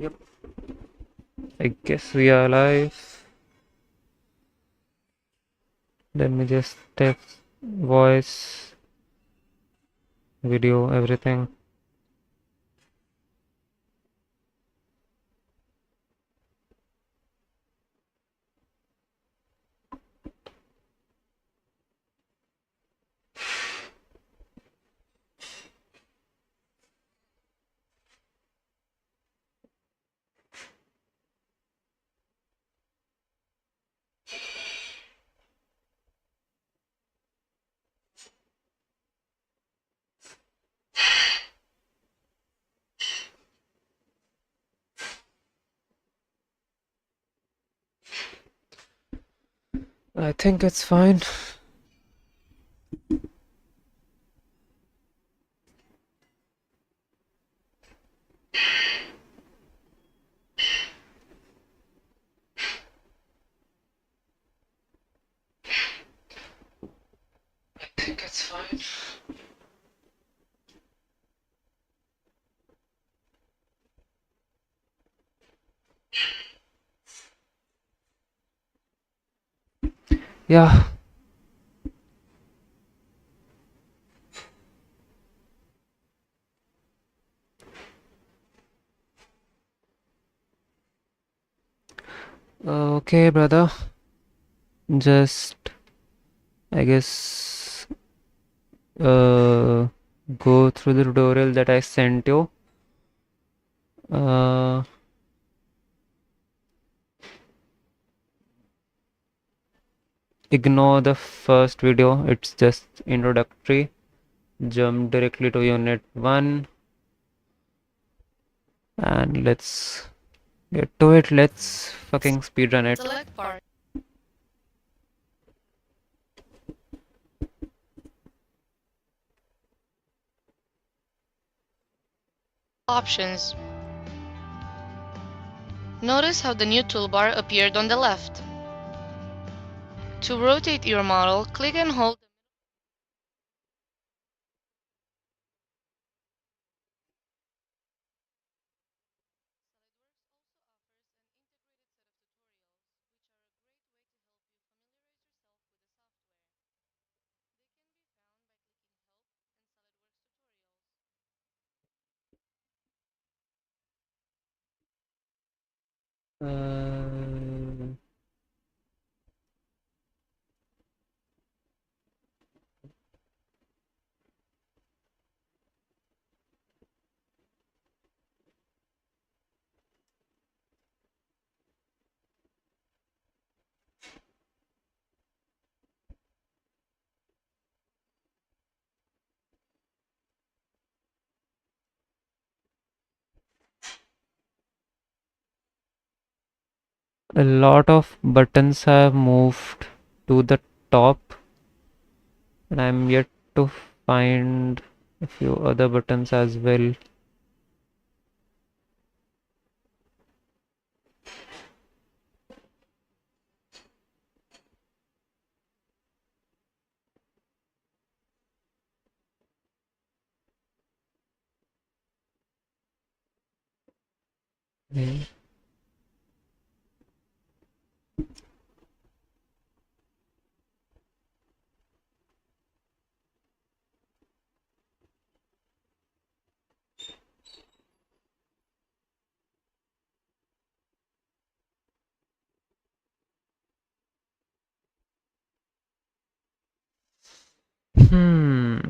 Yep, I guess we are live. Let me just text, voice, video, everything. I think it's fine. I think it's fine. Yeah. Okay, brother. Just, I guess, go through the tutorial that I sent you. Ignore the first video, it's just introductory. Jump directly to unit 1 and let's get to it. Let's fucking speedrun it. Select part. Options. Notice how the new toolbar appeared on the left. To rotate your model, click and hold. Uh, a lot of buttons have moved to the top and I'm yet to find a few other buttons as well. Okay. Hmm.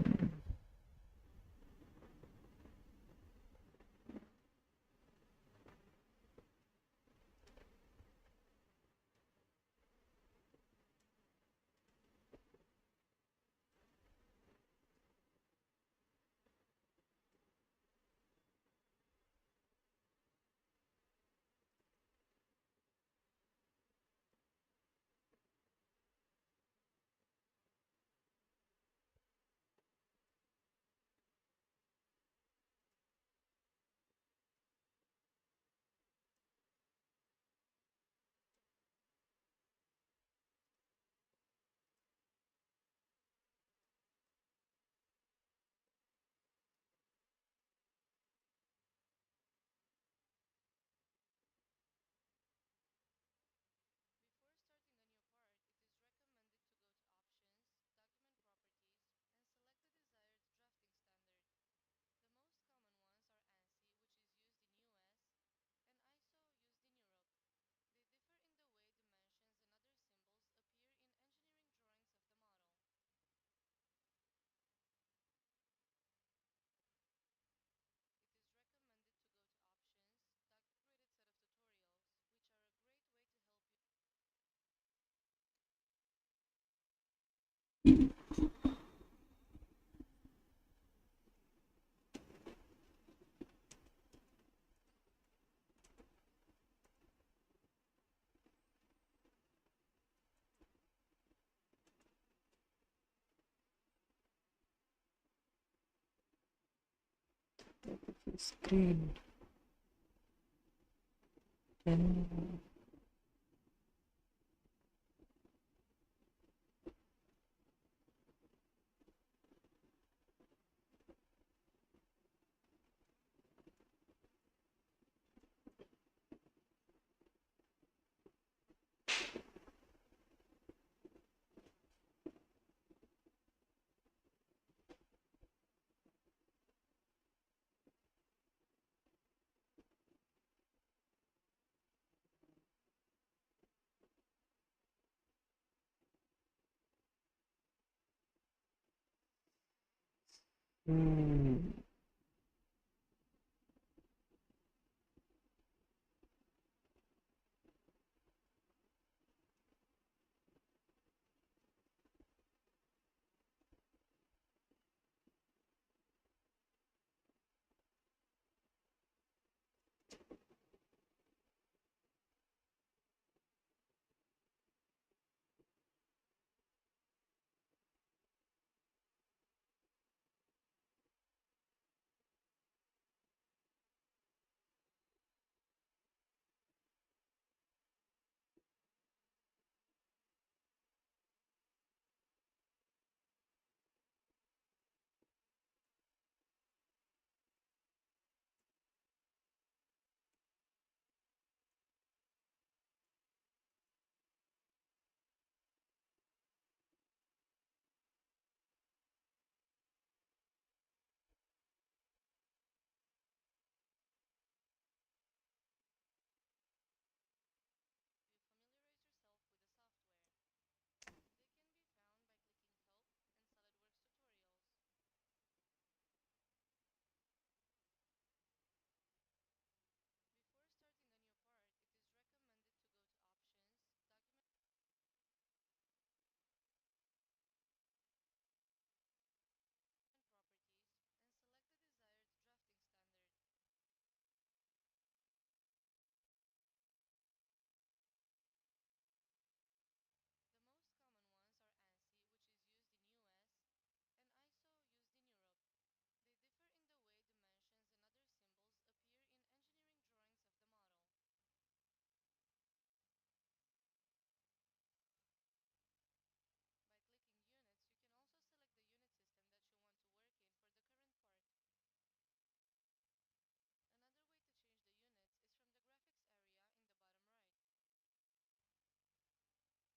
Screen. Hmm. You familiarize yourself with the software. They can be found by clicking Help and SOLIDWORKS tutorials. Before starting a new part, it is recommended to go to Options, Document Properties, and select the desired drafting standard. The most common ones are ANSI, which is used in US, and ISO, used in Europe. They differ in the way dimensions and other symbols appear in engineering drawings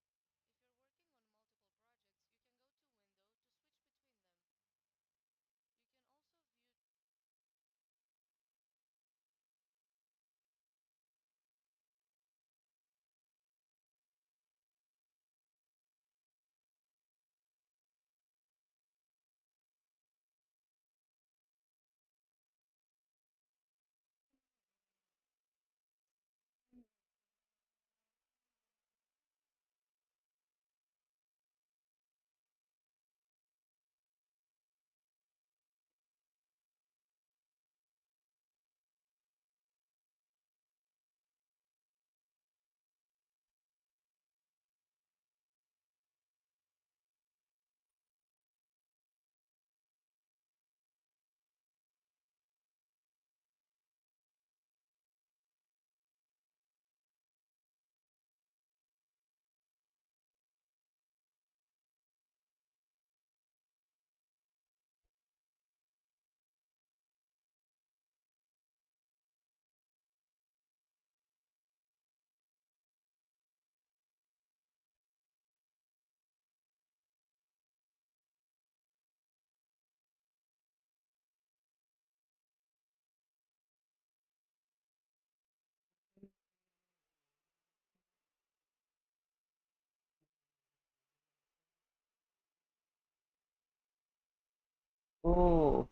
of the model. By clicking Units, you can also select the unit system that you want to work in for the current part. Another way to change the units is from the graphics area in the bottom right. If you're working on multiple projects, you can go to Window to switch between them. You can also view Oh,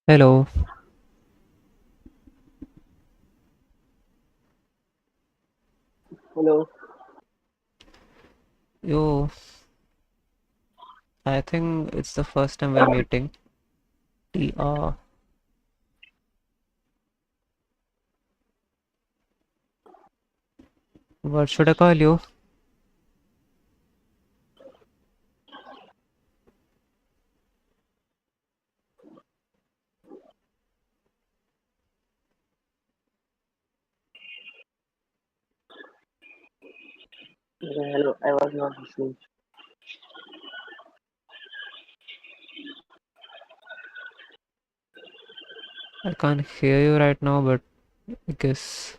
Hello. Hello. Yo, I think it's the first time we're meeting. TR. What should I call you? Hello. I was not listening. I can't hear you right now, but I guess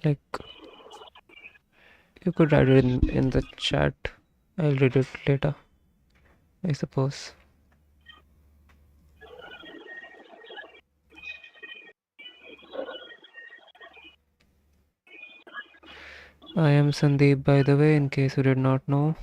like you could write it in the chat. I'll read it later, I suppose. I am Sandeep, by the way, in case you did not know.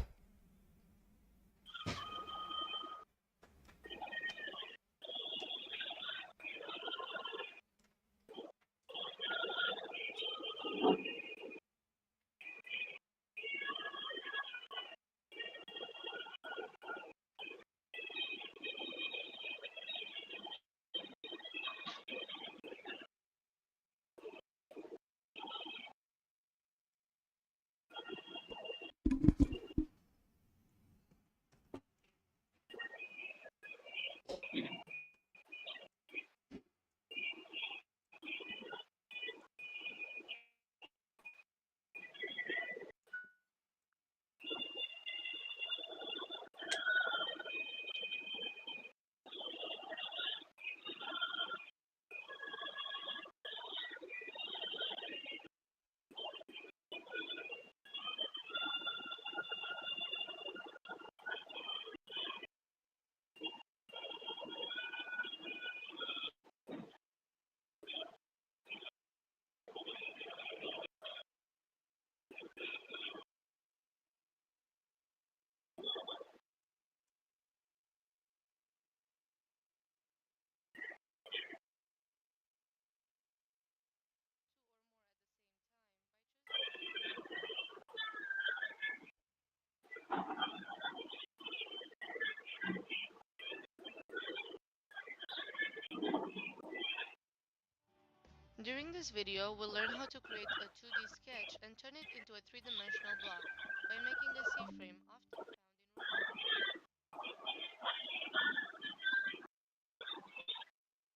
During this video, we'll learn how to create a 2D sketch and turn it into a three-dimensional block by making a C-frame often found in robotics. Another way to change the units is from the graphics area in the bottom right.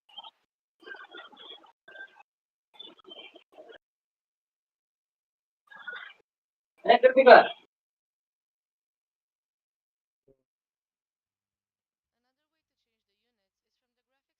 You can go to Window to switch between them. You can also view two or more at the same time by choosing from these options.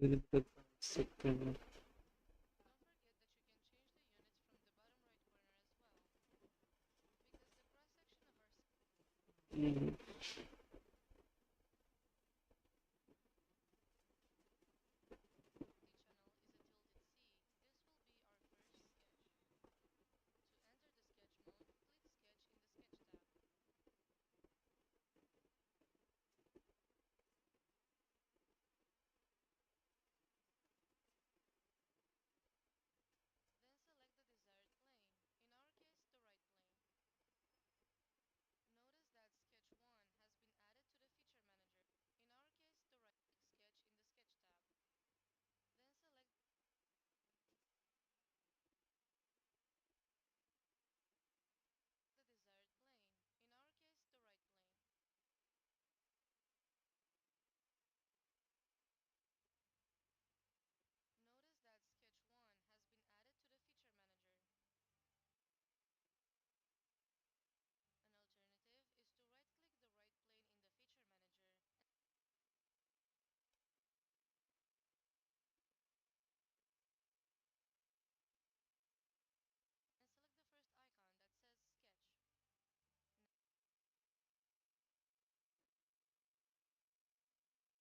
Will the second. Don't forget that you can change the units from the bottom right corner as well, because the cross-section of our Mm, channel is a tilted C. This will be our first sketch. To enter the sketch mode, click Sketch in the Sketch tab. Then select the desired plane, in our case the right plane. Notice that Sketch 1 has been added to the Feature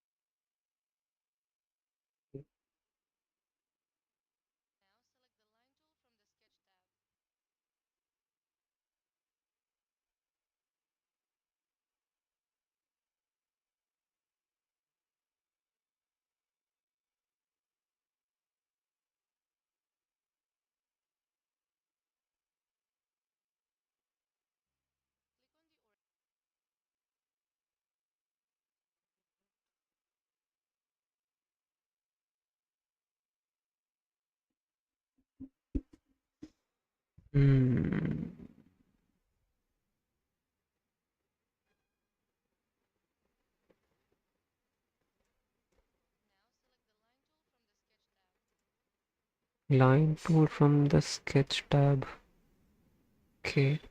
Manager, in our case the right. Click Sketch in the Sketch tab. Then select the desired plane, in our case the right plane. Notice that Sketch 1 has been added to the Feature Manager. An alternative is to right-click the right plane in the Feature Manager and select the first icon that says Sketch. Now select the Line tool from the Sketch tab. Click on the mm. Now select the Line tool from the Sketch tab. Line tool from the sketch tab. Okay. Click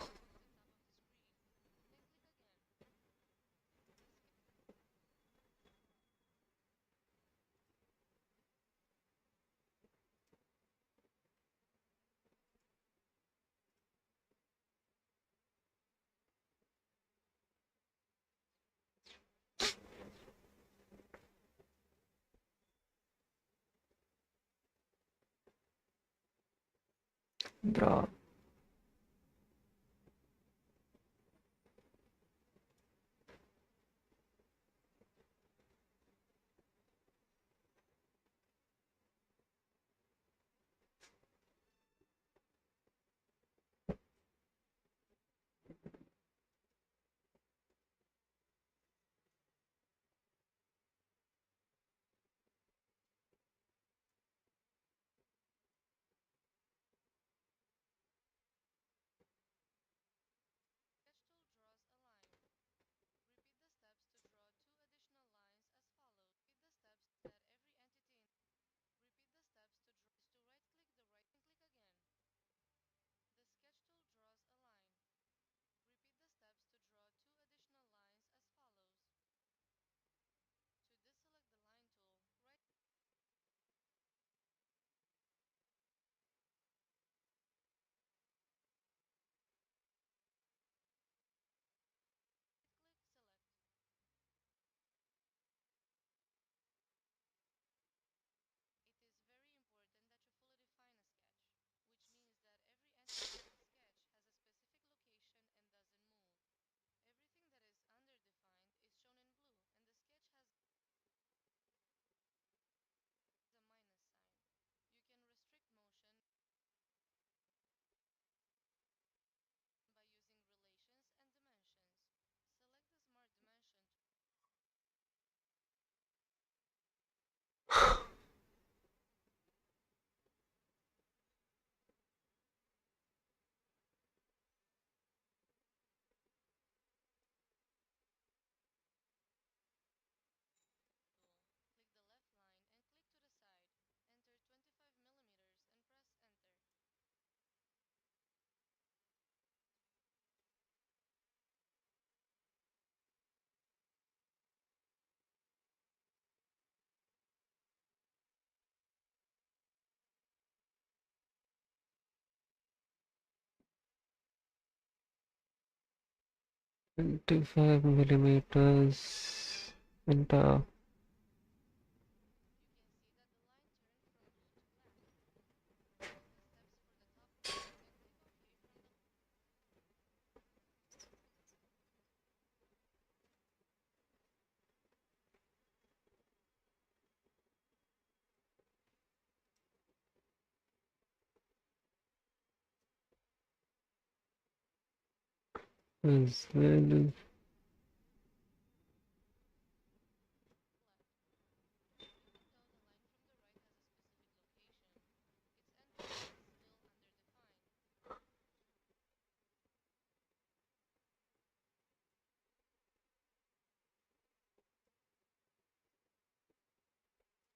on the origin, drag the cursor over the top of the screen, then click again. Bra. 25 millimeters into You can see that the line turned from blue to black. Follow the steps for the top part and click OK from the as well. left. Even though the line from the right has a specific location, its endpoint is still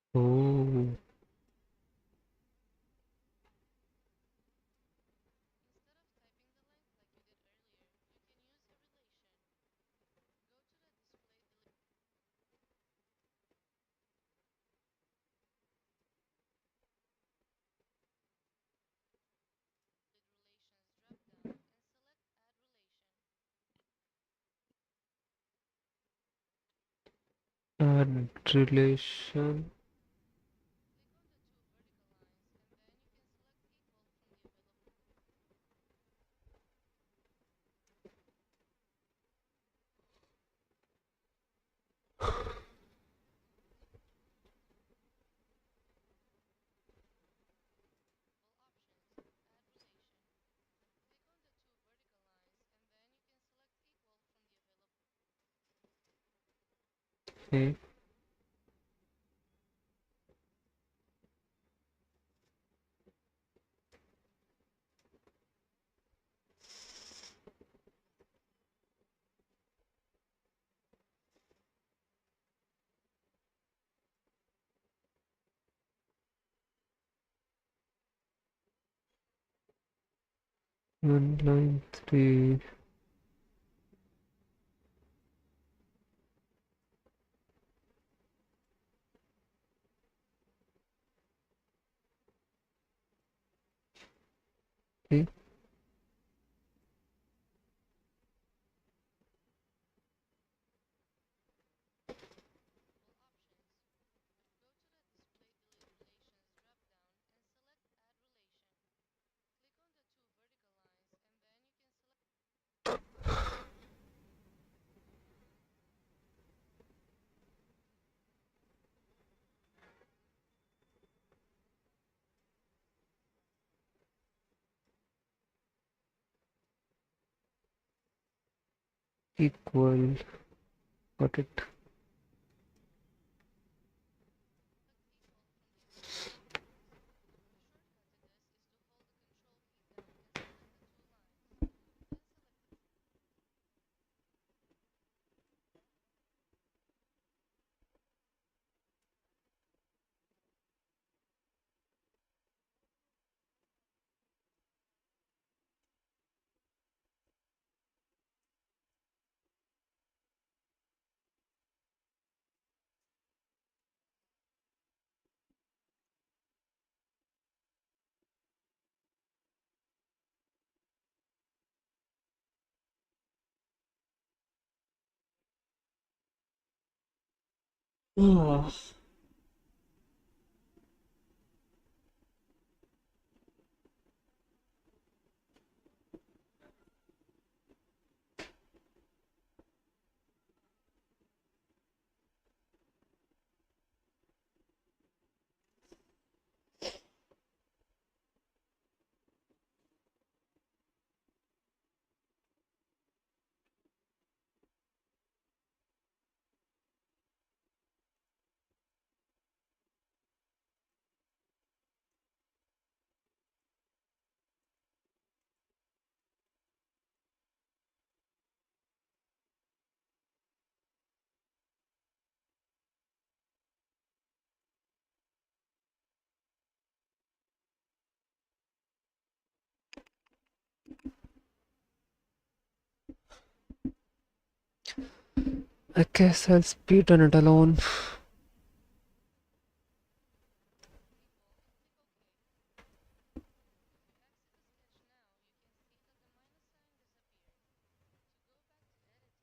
underdefined. Oh, Instead of typing the length like you did earlier, you can use a relation. Go to the Display Deleted Relations drop-down and select Add Relation. add relation. Click on the two vertical lines and then you can select Equal from the available options. Add Relation. Click on the two vertical lines and then you can select Equal from the available Okay. One line three. Okay. options. Go to the Display Delete Relations drop-down and select Add Relation. Click on the two vertical lines and then you can select Equal. Got it. Equal from the available options. A shortcut to this is to hold the Control key down and select the two lines. Then select Ah. I guess I'll speedrun it alone. Equal and click OK. If you exit the sketch now, you can see that the minus sign disappeared. To go back to editing,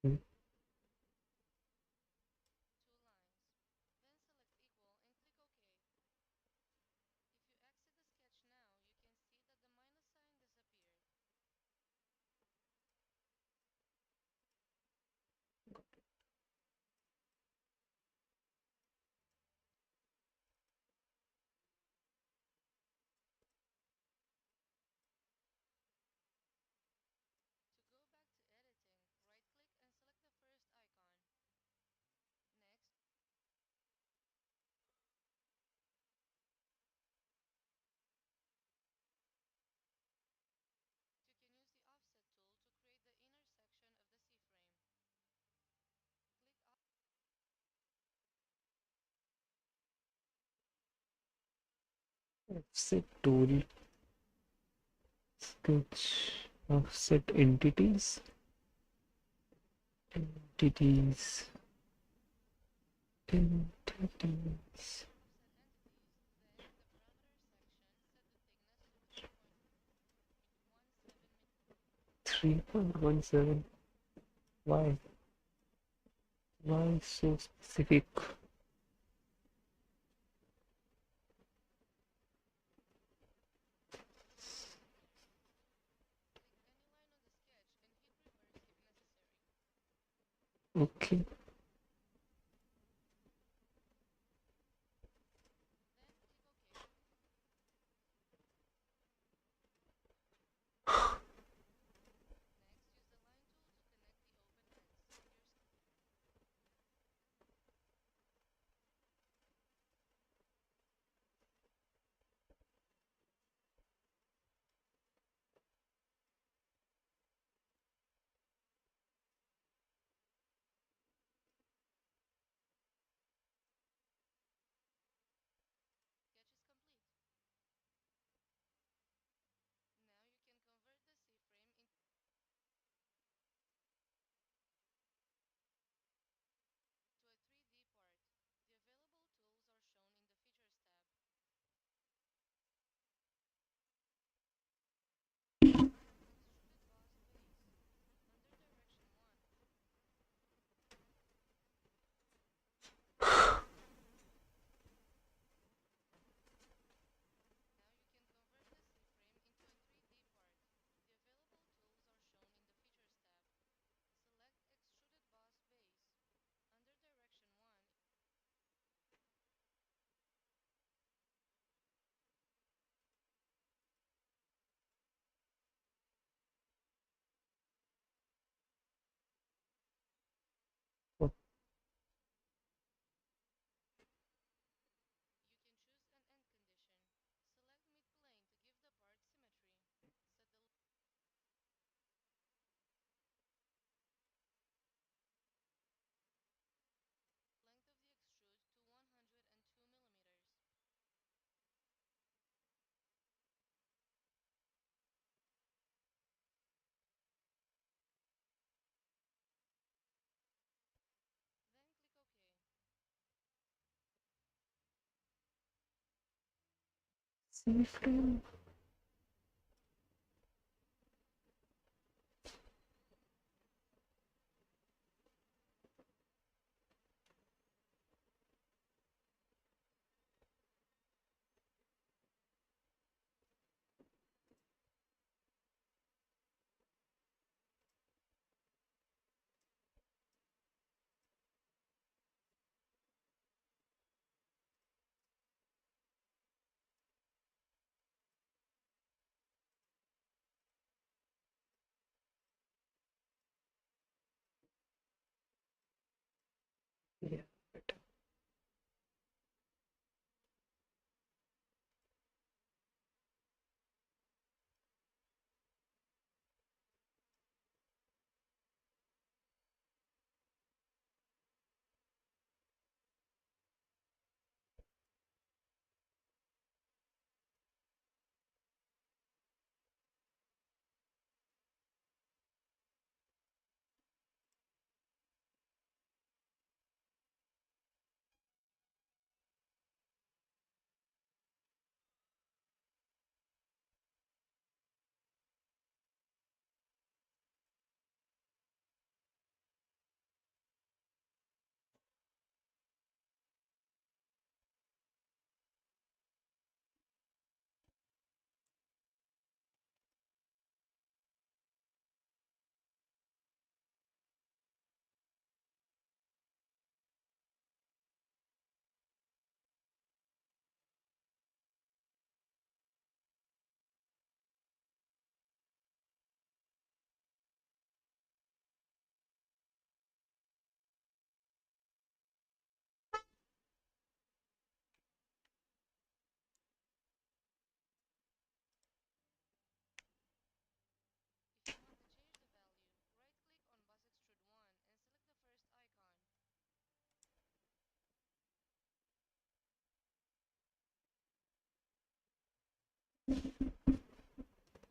Mm. two lines. Then select equal and click OK. If you exit the sketch now, you can see that the minus sign disappeared. To go back to editing, right-click and select the first icon. Next, you can use the offset tool to create the inner section of the C-frame. Click Offset tool, sketch, offset entities, entities, entities. offset entities. Then, in the parameter section, set the thickness to 3.17 mm. 3.17. Why? Why so specific? Click any line on the sketch and hit reverse if necessary. Okay. Then click OK. Next, use the line tool to connect the open ends. Sketch is complete. Now you can convert the C-frame into a 3D part. The available tools are shown in the Features tab. Select Extruded Boss Base. Under Direction 1, now you can convert the C-frame into a 3D part. The available tools are shown in the Features tab. Select Extruded Boss Base. Under Direction 1, Oh, you can choose an end condition. Select Mid-plane to give the part symmetry. Set the length of the extrude to 102 millimeters. Then click OK. C-frame.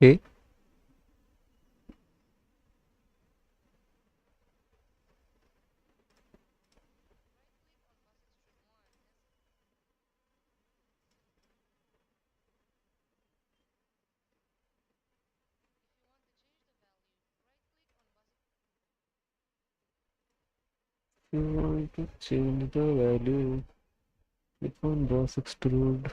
Okay. You want to change the value. Click on boss extrude.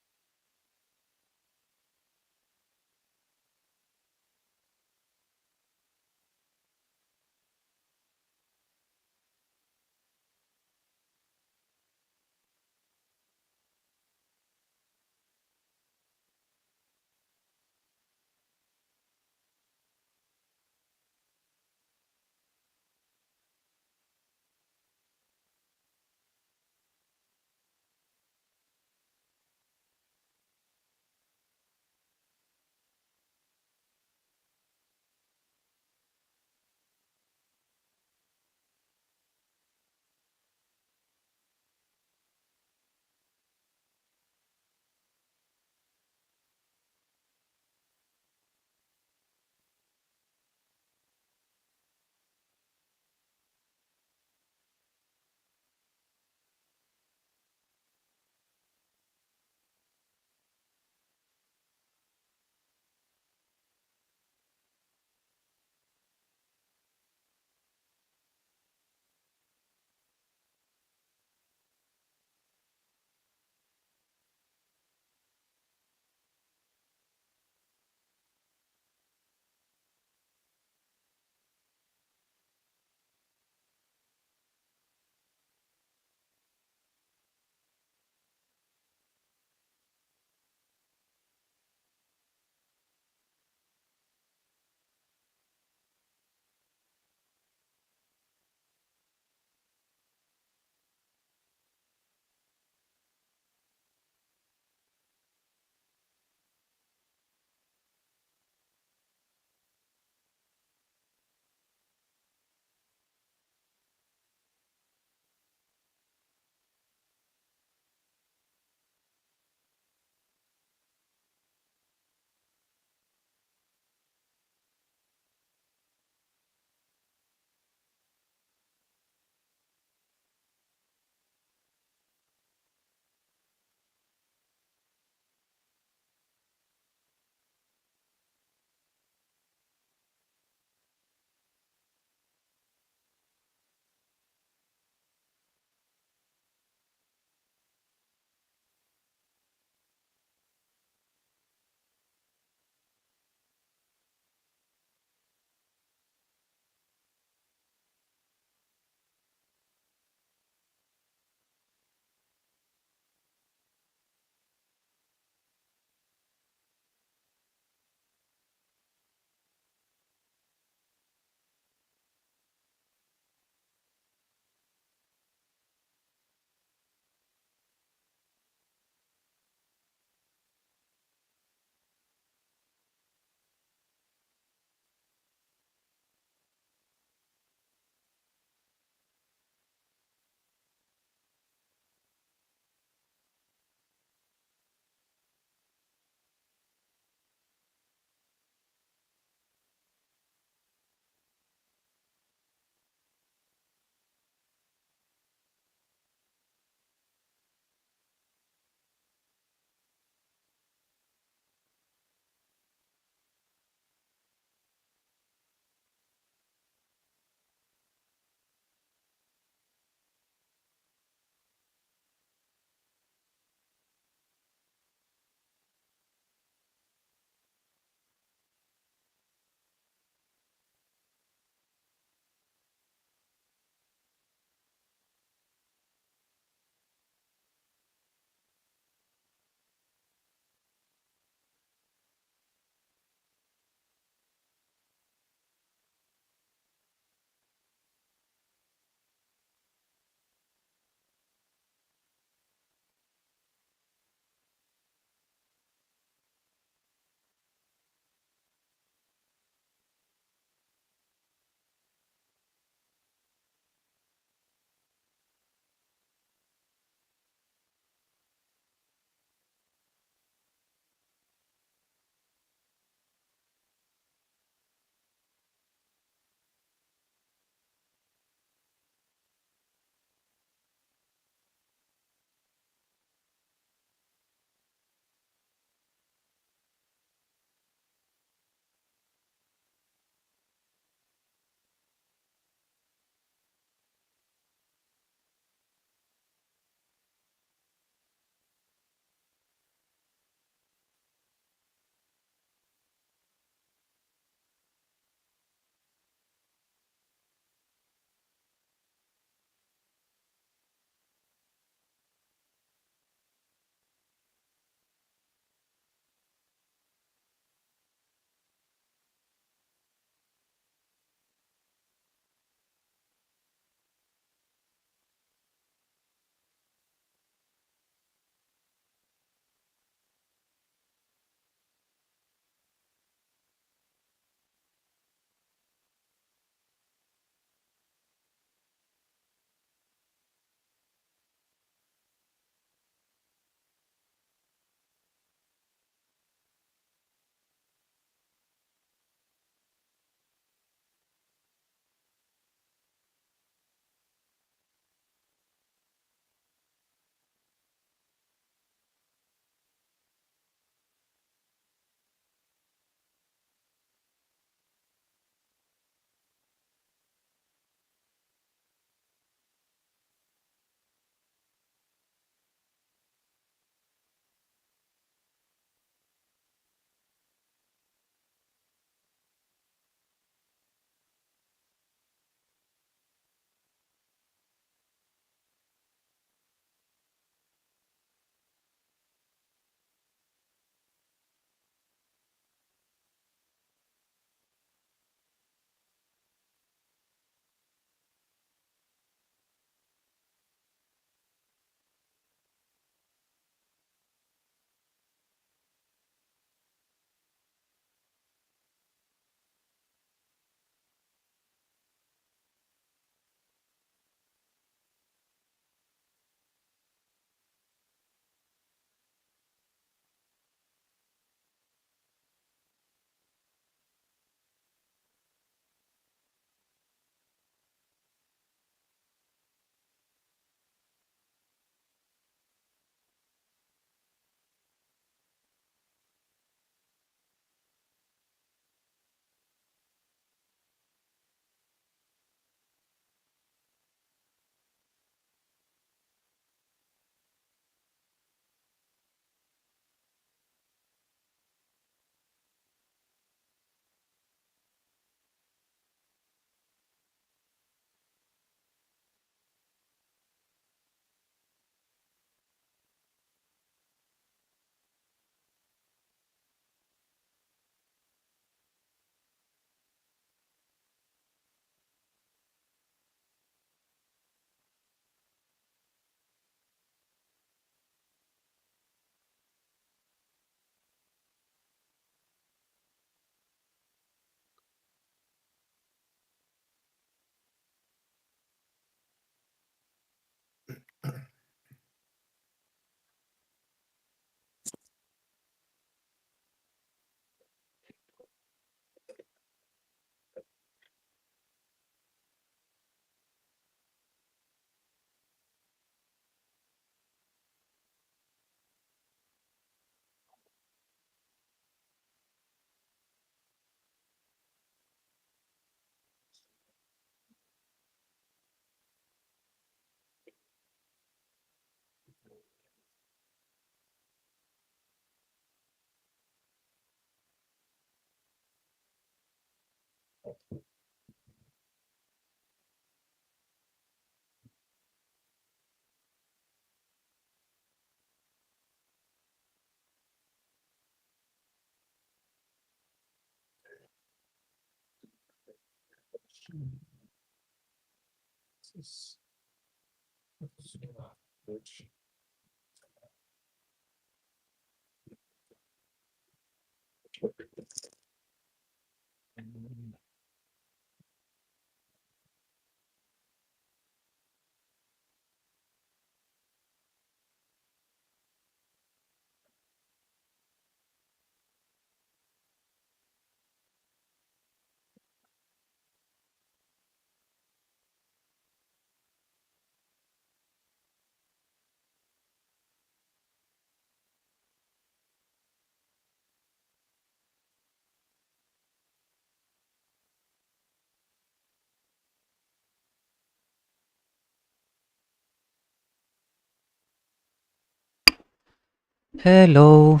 Hello.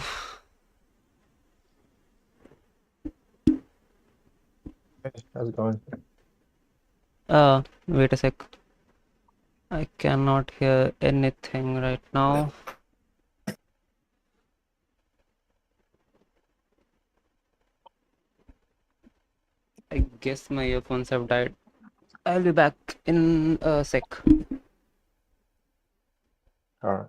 How's it going? Wait a sec. I cannot hear anything right now. I guess my earphones have died. I'll be back in a sec. All right.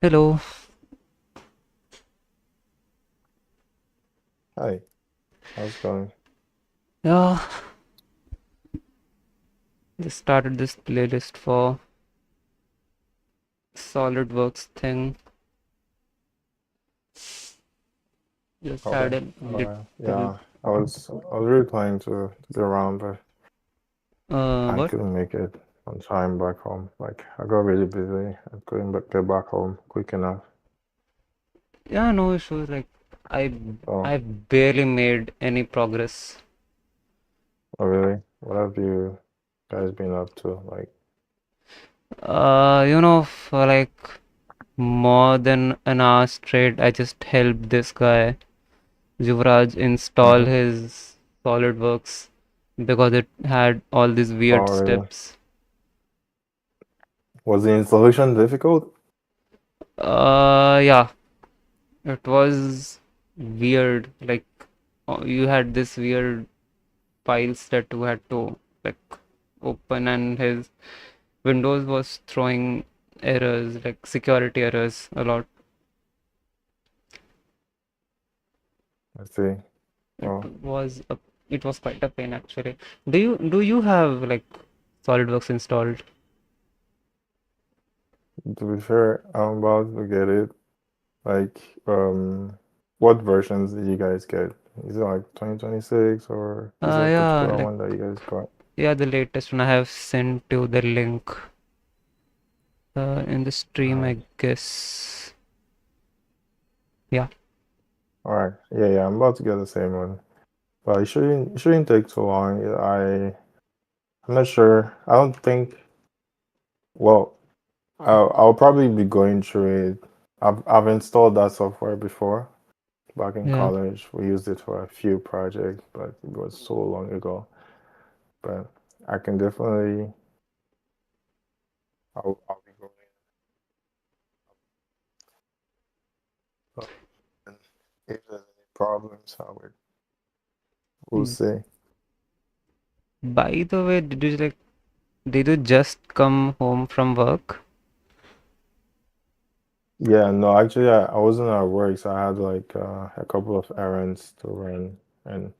Hello. Hi. How's it going? Yeah, just started this playlist for SolidWorks thing. Just Okay. had a All right. little. Yeah. I was really planning to be around, but I What? couldn't make it on time back home. Like I got really busy. I couldn't get back home quick enough. Yeah, no issues. Like, I So, I barely made any progress. oh really? What have you guys been up to? Like, For like more than an hour straight, I just helped this guy, Yuvraj, install mm-hmm. his SolidWorks because it had all these Oh weird really? steps. Was the installation difficult? Yeah, it was weird. Like, you had this weird files that you had to like open, and his Windows was throwing errors, like security errors a lot. I see. It Well, was a, it was quite a pain actually. Do you have like SolidWorks installed? to be fair, I'm about to get it. Like, what versions did you guys get? Is it like 2026 or is there a Yeah, particular like one that you guys got? yeah, the latest one. I have sent you the link in the stream, Alright. I guess. Yeah. Alright. Yeah, I'm about to get the same one. But it shouldn't take too long. I'm not sure. I don't think. Well, I'll probably be going through it. I've installed that software before. Back in Yeah. college, we used it for a few projects, but it was so long ago. But I can definitely. I'll be going. And if there's any problems, we'll Mm. see. By the way, did you just come home from work? Yeah, no, actually, I wasn't at work, so I had like a couple of errands to run, and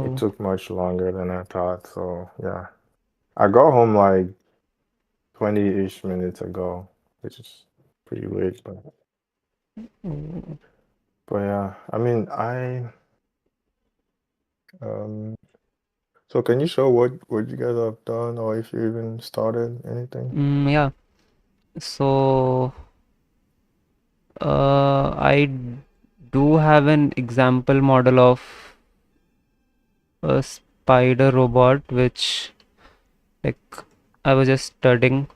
it Oh. took much longer than I thought. So yeah, I got home like 20-ish minutes ago, which is pretty late, Oh. but yeah, I mean, um, so can you show what you guys have done, or if you even started anything? Yeah. So, I do have an example model of a spider robot, which like I was just studying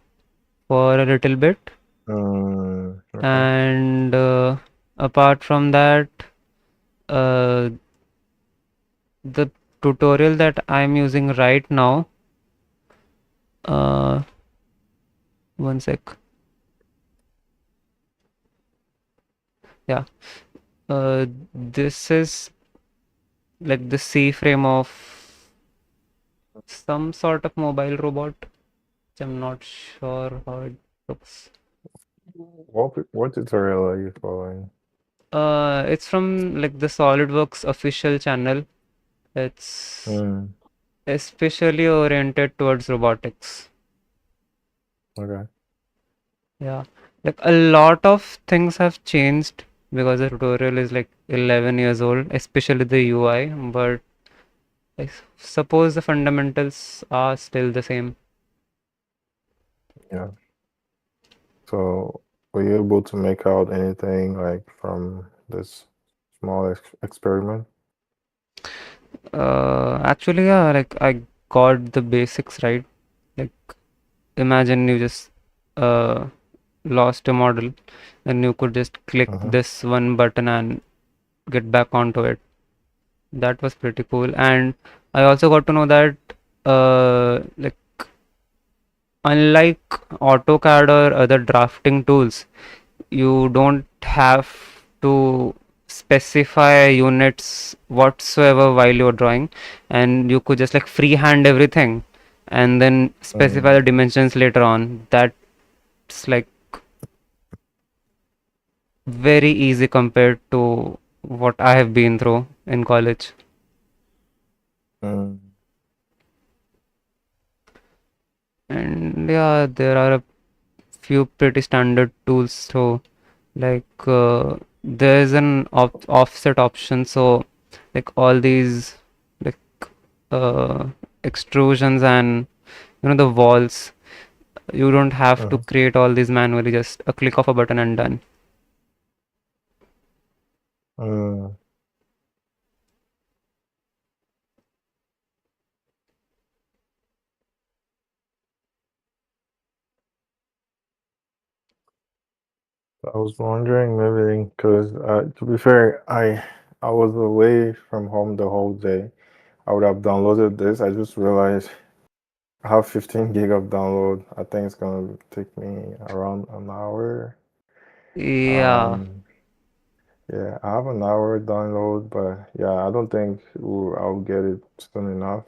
for a little bit, Okay. and apart from that, uh, the tutorial that I'm using right now, uh, one sec. Yeah, this is like the C frame of some sort of mobile robot. I'm not sure how it looks. What tutorial are you following? It's from like the SolidWorks official channel. It's Mm, especially oriented towards robotics. okay. Yeah, like a lot of things have changed because the tutorial is like 11 years old, especially the UI, but I suppose the fundamentals are still the same. Yeah. So, were you able to make out anything like from this small experiment? Actually, yeah, like I got the basics right. Like imagine you just uh lost a model and you could just click Mm-hmm. this one button and get back onto it. That was pretty cool. And I also got to know that like unlike AutoCAD or other drafting tools, you don't have to specify units whatsoever while you're drawing, and you could just like freehand everything and then specify Mm, the dimensions later on. That's like very easy compared to what I have been through in college. mm, And yeah, there are a few pretty standard tools too. Like there's an offset option, so like all these like uh, extrusions and the walls, you don't have to mm-hmm. create all these manually. Just a click of a button and done. Mm. I was wondering maybe because to be fair, I was away from home the whole day. I would have downloaded this. I just realized I have 15 gig of download. I think it's gonna take me around an hour. Yeah, Um, yeah, I have an hour download, but yeah, I don't think I'll get it soon enough.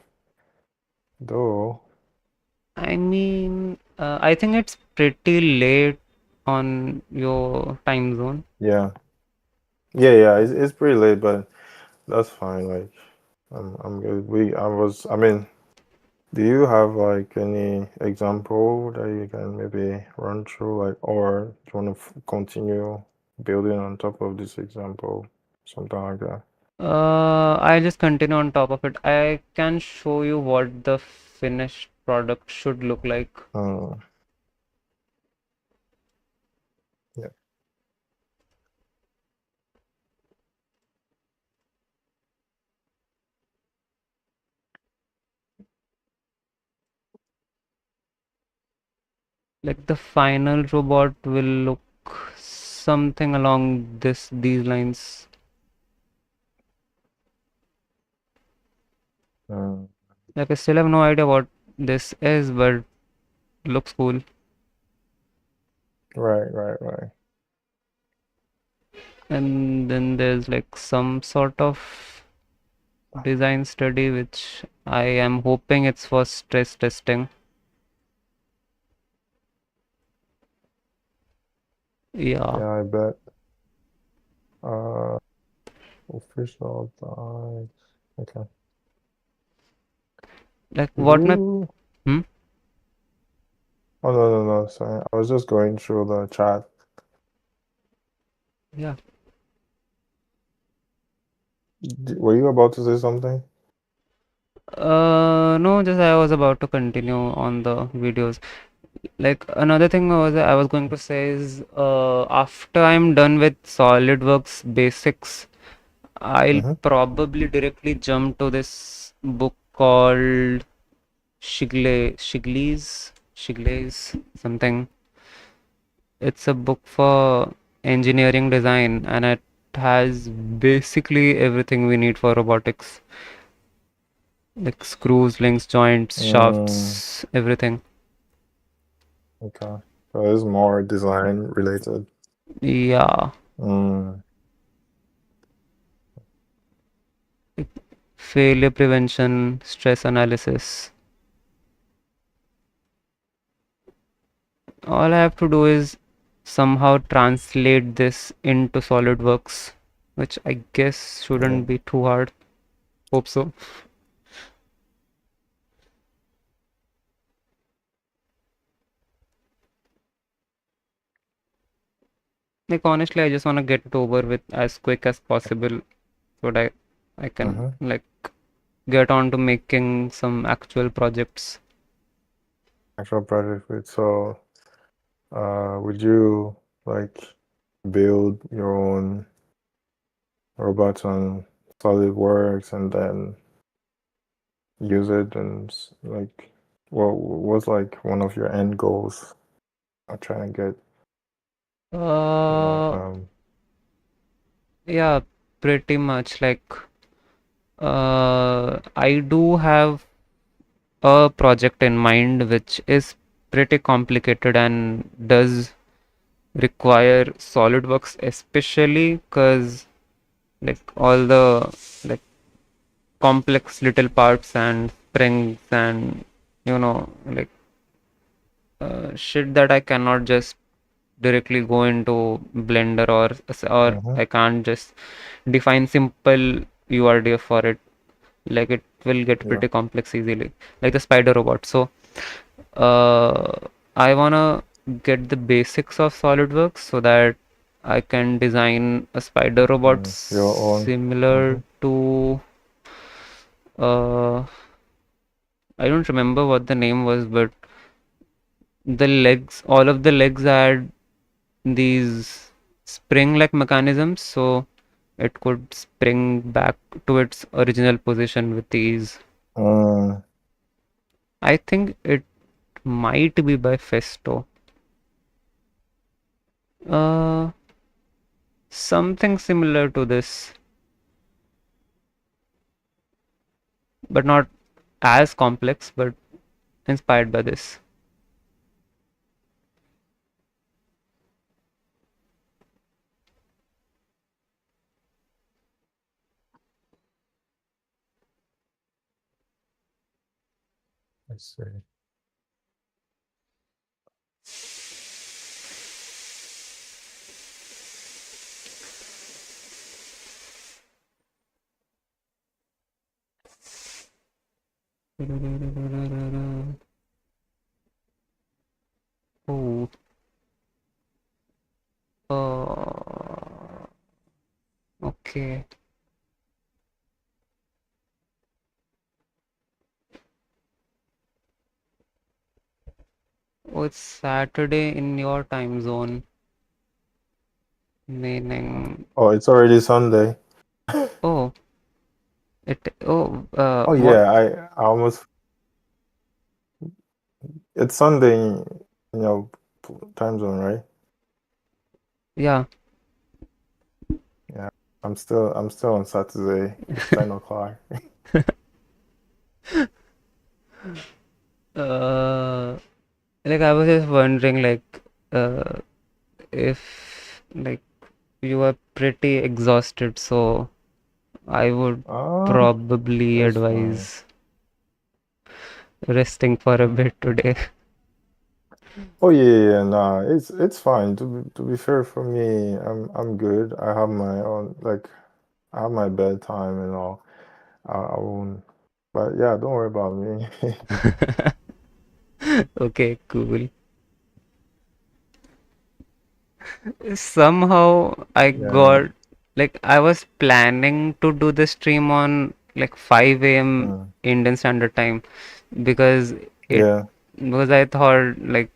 Though, I mean, I think it's pretty late on your time zone. yeah, yeah, it's pretty late, but that's fine. Like, I'm good. I mean, do you have like any example that you can maybe run through, like, or do you want to continue building on top of this example, something like that? I'll just continue on top of it. I can show you what the finished product should look like. Hmm. Yeah. Like the final robot will look something along these lines. Hmm. Like I still have no idea what this is, but looks cool. Right, right, right. And then there's like some sort of design study which I am hoping it's for stress testing. Yeah. Yeah, I bet. Uh, official time. Okay. Like Did what my you? hmm? Oh, no, no, no. Sorry. I was just going through the chat. Yeah. Were you about to say something? No, just I was about to continue on the videos. Like another thing I was going to say is after I'm done with SolidWorks basics, I'll Mm-hmm. probably directly jump to this book called Shigle's something. It's a book for engineering design and it has basically everything we need for robotics. Like screws, links, joints, Mm, shafts, everything. okay. So it's more design related. Yeah. Mm, Failure prevention, stress analysis. All I have to do is somehow translate this into SolidWorks, which I guess yeah. shouldn't be too hard. Hope so. Like honestly, I just want to get it over with as quick as possible so that I can Mm-hmm. like get on to making some actual projects. Actual project with. So, would you like build your own robots on SolidWorks and then use it and like, what was like one of your end goals? I'm trying to get, you know, Uh, yeah, pretty much like I do have a project in mind which is pretty complicated and does require SolidWorks, especially because like all the like complex little parts and springs and like shit that I cannot just directly go into Blender or mm-hmm. I can't just define simple URDF for it. Like it will get Yeah. pretty complex easily, like the spider robot. So uh, I wanna get the basics of SolidWorks so that I can design a spider robot Your own. Mm-hmm. similar to I don't remember what the name was, but all of the legs had these spring-like mechanisms, so it could spring back to its original position with ease. Mm, I think it might be by Festo. Uh, Something similar to this, but not as complex, but inspired by this. I see. Oh, uh, okay. Oh, it's Saturday in your time zone, meaning. Oh, it's already Sunday. Oh, Oh what? yeah, I almost it's Sunday in your time zone, right? Yeah. Yeah. I'm still on Saturday. It's 10 o'clock. Uh, like I was just wondering, uh, if like you are pretty exhausted, so I would Ah, probably that's fine. advise resting for a bit today. Oh yeah, nah, it's fine. To be fair for me, I'm good. I have my own like I have my bedtime and all. I won't. But yeah, don't worry about me. Okay, cool. Somehow I Yeah. got I was planning to do the stream on like 5 a.m. Mm, Indian Standard Time because it yeah. because I thought like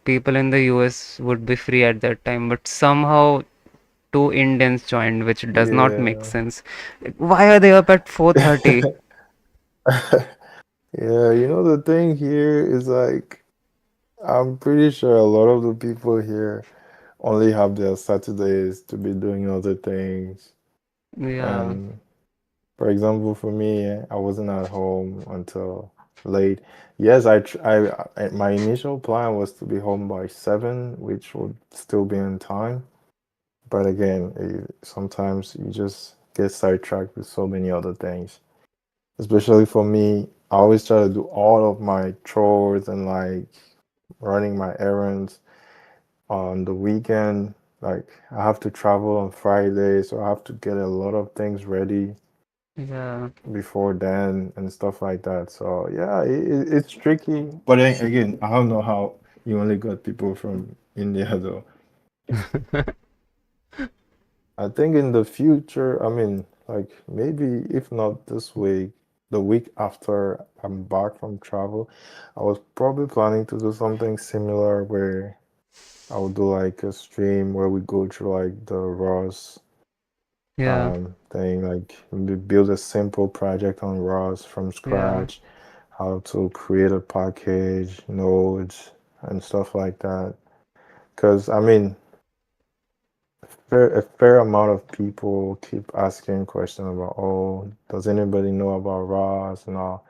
people in the US would be free at that time, but somehow two Indians joined, which does not make Yeah. sense. Like, why are they up at 4:30? Yeah, the thing here is like I'm pretty sure a lot of the people here only have their Saturdays to be doing other things. Yeah, And for example, for me, I wasn't at home until late. Yes, my initial plan was to be home by 7, which would still be in time. But again, sometimes you just get sidetracked with so many other things. Especially for me, I always try to do all of my chores and like running my errands on the weekend. Like I have to travel on Friday, so I have to get a lot of things ready yeah. before then and stuff like that. So yeah, it's tricky. But then again, I don't know how you only got people from India though. I think in the future, I mean, like maybe if not this week, the week after I'm back from travel, I was probably planning to do something similar where I would do like a stream where we go through like the ROS Yeah, thing, like build a simple project on ROS from yeah, scratch, how to create a package, nodes, and stuff like that. Because I mean, a fair amount of people keep asking questions about, oh, does anybody know about ROS and all?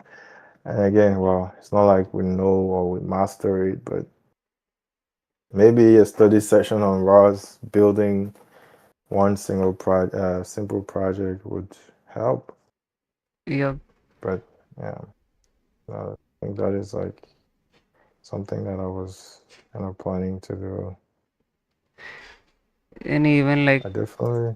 And again, well, it's not like we know or we master it, but maybe a study session on ROS building one simple project would help. yeah. But yeah, I think that is like something that I was kind of planning to do. And even I definitely,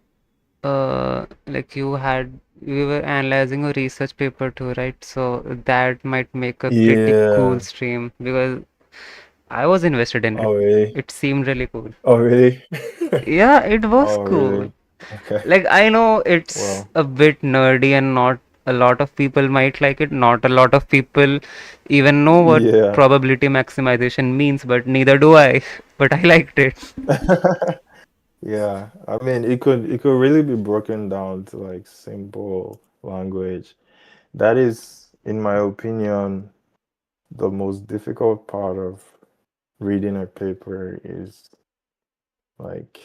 we were analyzing a research paper too, right? So that might make a pretty cool yeah. stream because I was invested in it. Oh really? It seemed really cool. Oh really? Yeah, it was Oh cool. really? Okay. Like I know it's Well, a bit nerdy and not a lot of people might like it. Not a lot of people even know what yeah. probability maximization means, but neither do I. But I liked it. Yeah. I mean, it could really be broken down to like simple language. That is, in my opinion, the most difficult part of reading a paper is like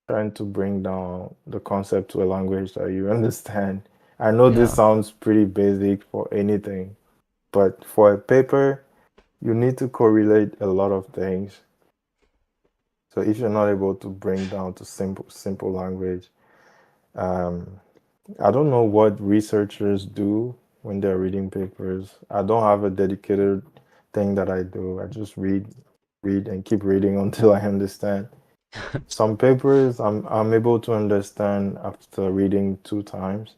trying to bring down the concept to a language that you understand. I know this Yeah. sounds pretty basic for anything, but for a paper, you need to correlate a lot of things. So if you're not able to bring down to simple language, um, I don't know what researchers do when they're reading papers. I don't have a dedicated thing that I do. I just read, and keep reading until I understand. Some papers I'm able to understand after reading 2 times.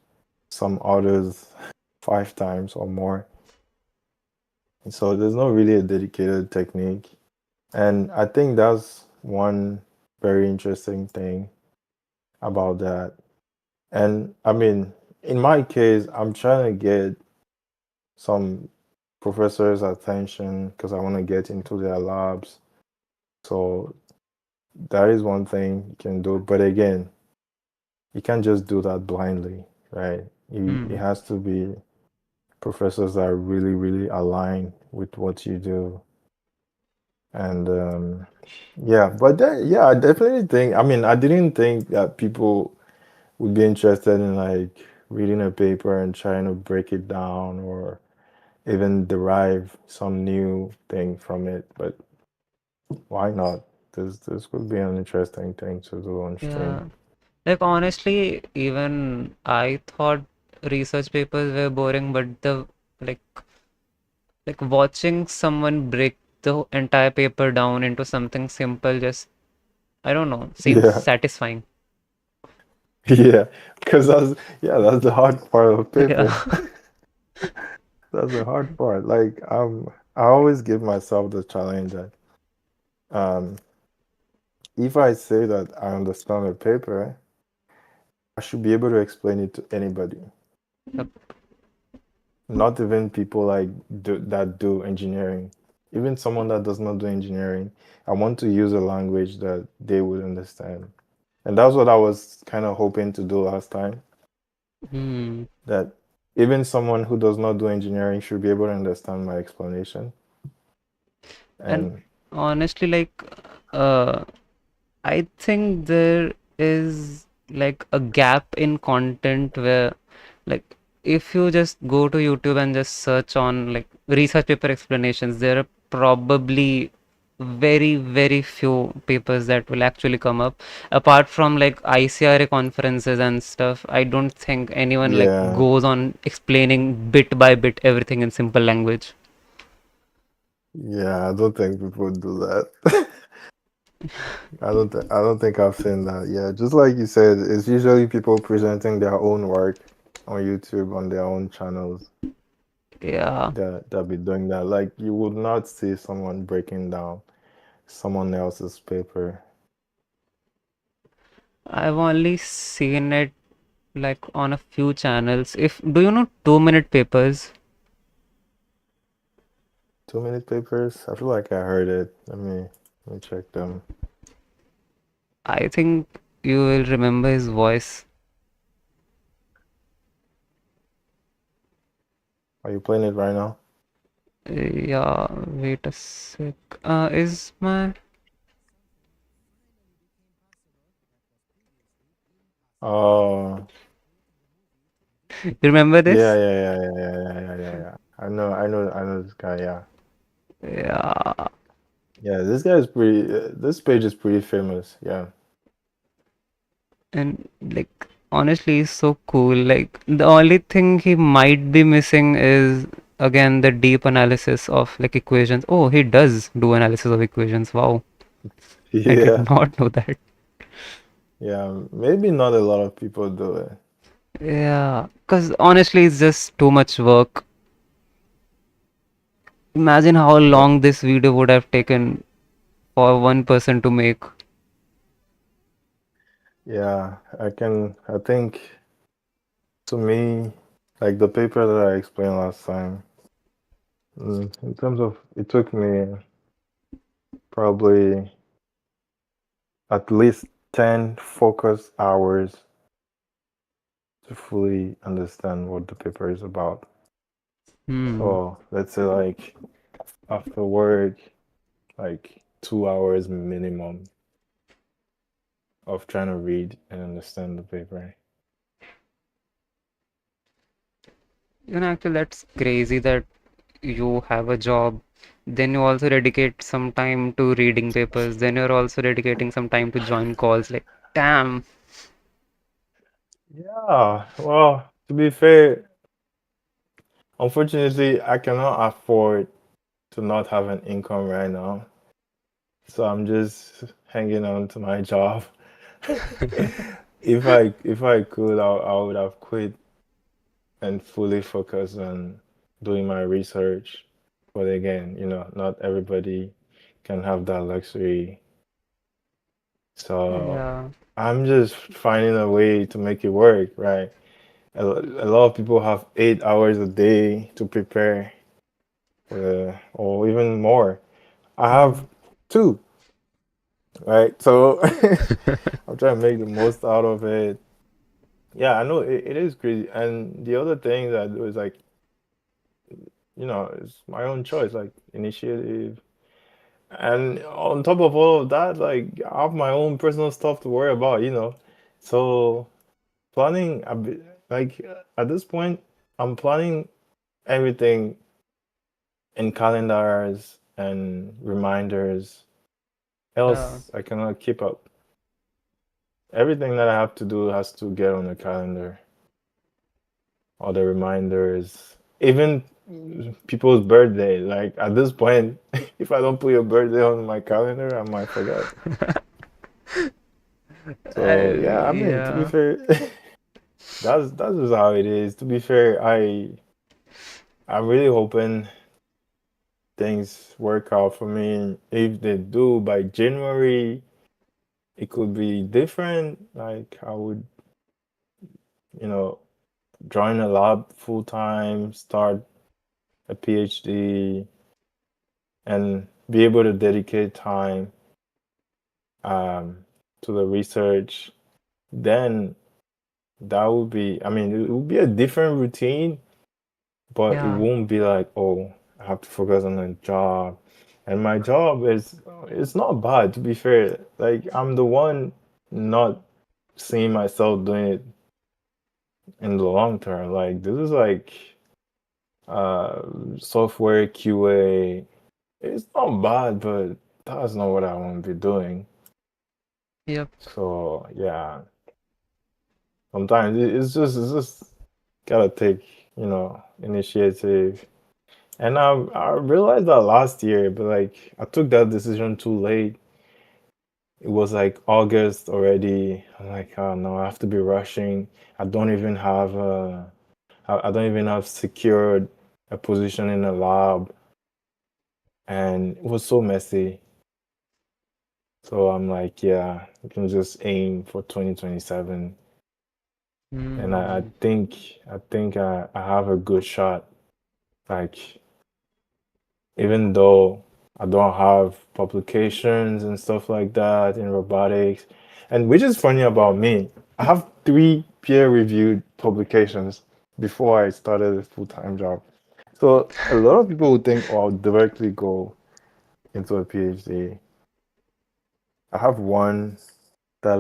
Some others 5 times or more. So there's not really a dedicated technique. And I think that's one very interesting thing about that. And I mean, in my case, I'm trying to get some professors' attention because I want to get into their labs. So that is one thing you can do. But again, you can't just do that blindly, right? It Hmm. has to be professors that are really, really aligned with what you do. And yeah, but then, yeah, I definitely think, I mean, I didn't think that people would be interested in like reading a paper and trying to break it down or even derive some new thing from it. But why not? This could be an interesting thing to do on stream. Yeah. Like honestly, even I thought research papers were boring, but the like like watching someone break the entire paper down into something simple just I don't know, seems Yeah, satisfying. yeah, because that's the hard part of Yeah. paper. That's the hard part. Like I always give myself the challenge that um if I say that I understand a paper, I should be able to explain it to anybody, Yep. not even people like that do engineering. Even someone that does not do engineering, I want to use a language that they would understand. And that's what I was kind of hoping to do last time, Hmm. that even someone who does not do engineering should be able to understand my explanation. And And honestly, like, uh, I think there is like a gap in content where, like, if you just go to YouTube and just search on like research paper explanations, there are probably very, very few papers that will actually come up. Apart from like ICRA conferences and stuff, I don't think anyone like yeah, goes on explaining bit by bit everything in simple language. yeah, I don't think people do that. I don't think I've seen that. Yeah, just like you said, it's usually people presenting their own work on YouTube on their own channels Yeah. that be doing that. Like you would not see someone breaking down someone else's paper. I've only seen it like on a few channels. If do you know 2 minute papers? 2 minute papers. I feel like I heard it. Let me check them. I think you will remember his voice. Are you playing it right now? Yeah, wait a sec. Is my Oh, you remember yeah, this? yeah, yeah, yeah, yeah, yeah, yeah, yeah, yeah. I know this guy. Yeah, Yeah, yeah. This guy is pretty. This page is pretty famous. Yeah. and like honestly, he's so cool. Like the only thing he might be missing is again the deep analysis of like equations. Oh, he does do analysis of equations. Wow, I did Yeah, not know that. yeah. Maybe not a lot of people do it. Yeah, because honestly, it's just too much work. Imagine how But long this video would have taken for one person to make. yeah, I think to me, like the paper that I explained last time, in terms of it took me probably at least 10 focus hours to fully understand what the paper is about. Hmm. So let's say like after work, like 2 hours minimum of trying to read and understand the paper. Actually, that's crazy that you have a job, then you also dedicate some time to reading papers, then you're also dedicating some time to join calls. Like, damn. Yeah, well, to be fair, unfortunately, I cannot afford to not have an income right now. So I'm just hanging on to my job. If I could, I would have quit and fully focus on doing my research. But again, not everybody can have that luxury. So Yeah. I'm just finding a way to make it work, right? A lot of people have 8 hours a day to prepare for or even more. I have Mm. two, right? So I'm trying to make the most out of it. Yeah, I know it is crazy. And the other thing that I do is like, it's my own choice, like initiative. And on top of all of that, like I have my own personal stuff to worry about. So planning a bit, like at this point, I'm planning everything in calendars and reminders. Yeah. Else, I cannot keep up. Everything that I have to do has to get on the calendar, all the reminders, even people's birthday. Like at this point, if I don't put your birthday on my calendar, I might forget. So yeah, I mean, to be Yeah. fair, that's just how it is. To be fair, I'm really hoping things work out for me. If they do by January, it could be different. Like I would, you know, join a lab full time, start a PhD, and be able to dedicate time um, to the research. Then that would be, I mean, it would be a different routine, but it Yeah. won't be like, oh, I have to focus on a job. And my job is, it's not bad, to be fair. Like, I'm the one not seeing myself doing it in the long term. Like, this is like uh, software QA. It's not bad, but that's not what I want to be doing. Yep. So, yeah, sometimes it's just gotta take, initiative. And I realized that last year, but like I took that decision too late. It was like August already. I'm like, oh no, I have to be rushing. I don't even have I don't even have secured a position in the lab, and it was so messy. So I'm like, yeah, I can just aim for 2027, and I Mm. think I think I have a good shot. Like even though I don't have publications and stuff like that in robotics. And which is funny about me, I have three peer-reviewed publications before I started a full-time job. So a lot of people would think, oh, I'll directly go into a PhD. I have one that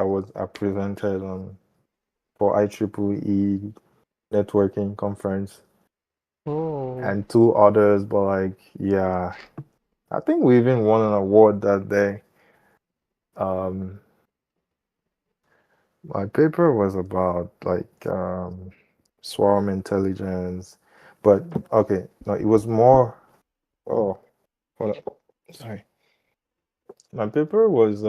was presented on for IEEE networking conference, Oh. and two others, but like, yeah, I think we even won an award that day. Um, my paper was about like swarm intelligence, but okay, no, it was more. Oh, hold on. Sorry. My paper was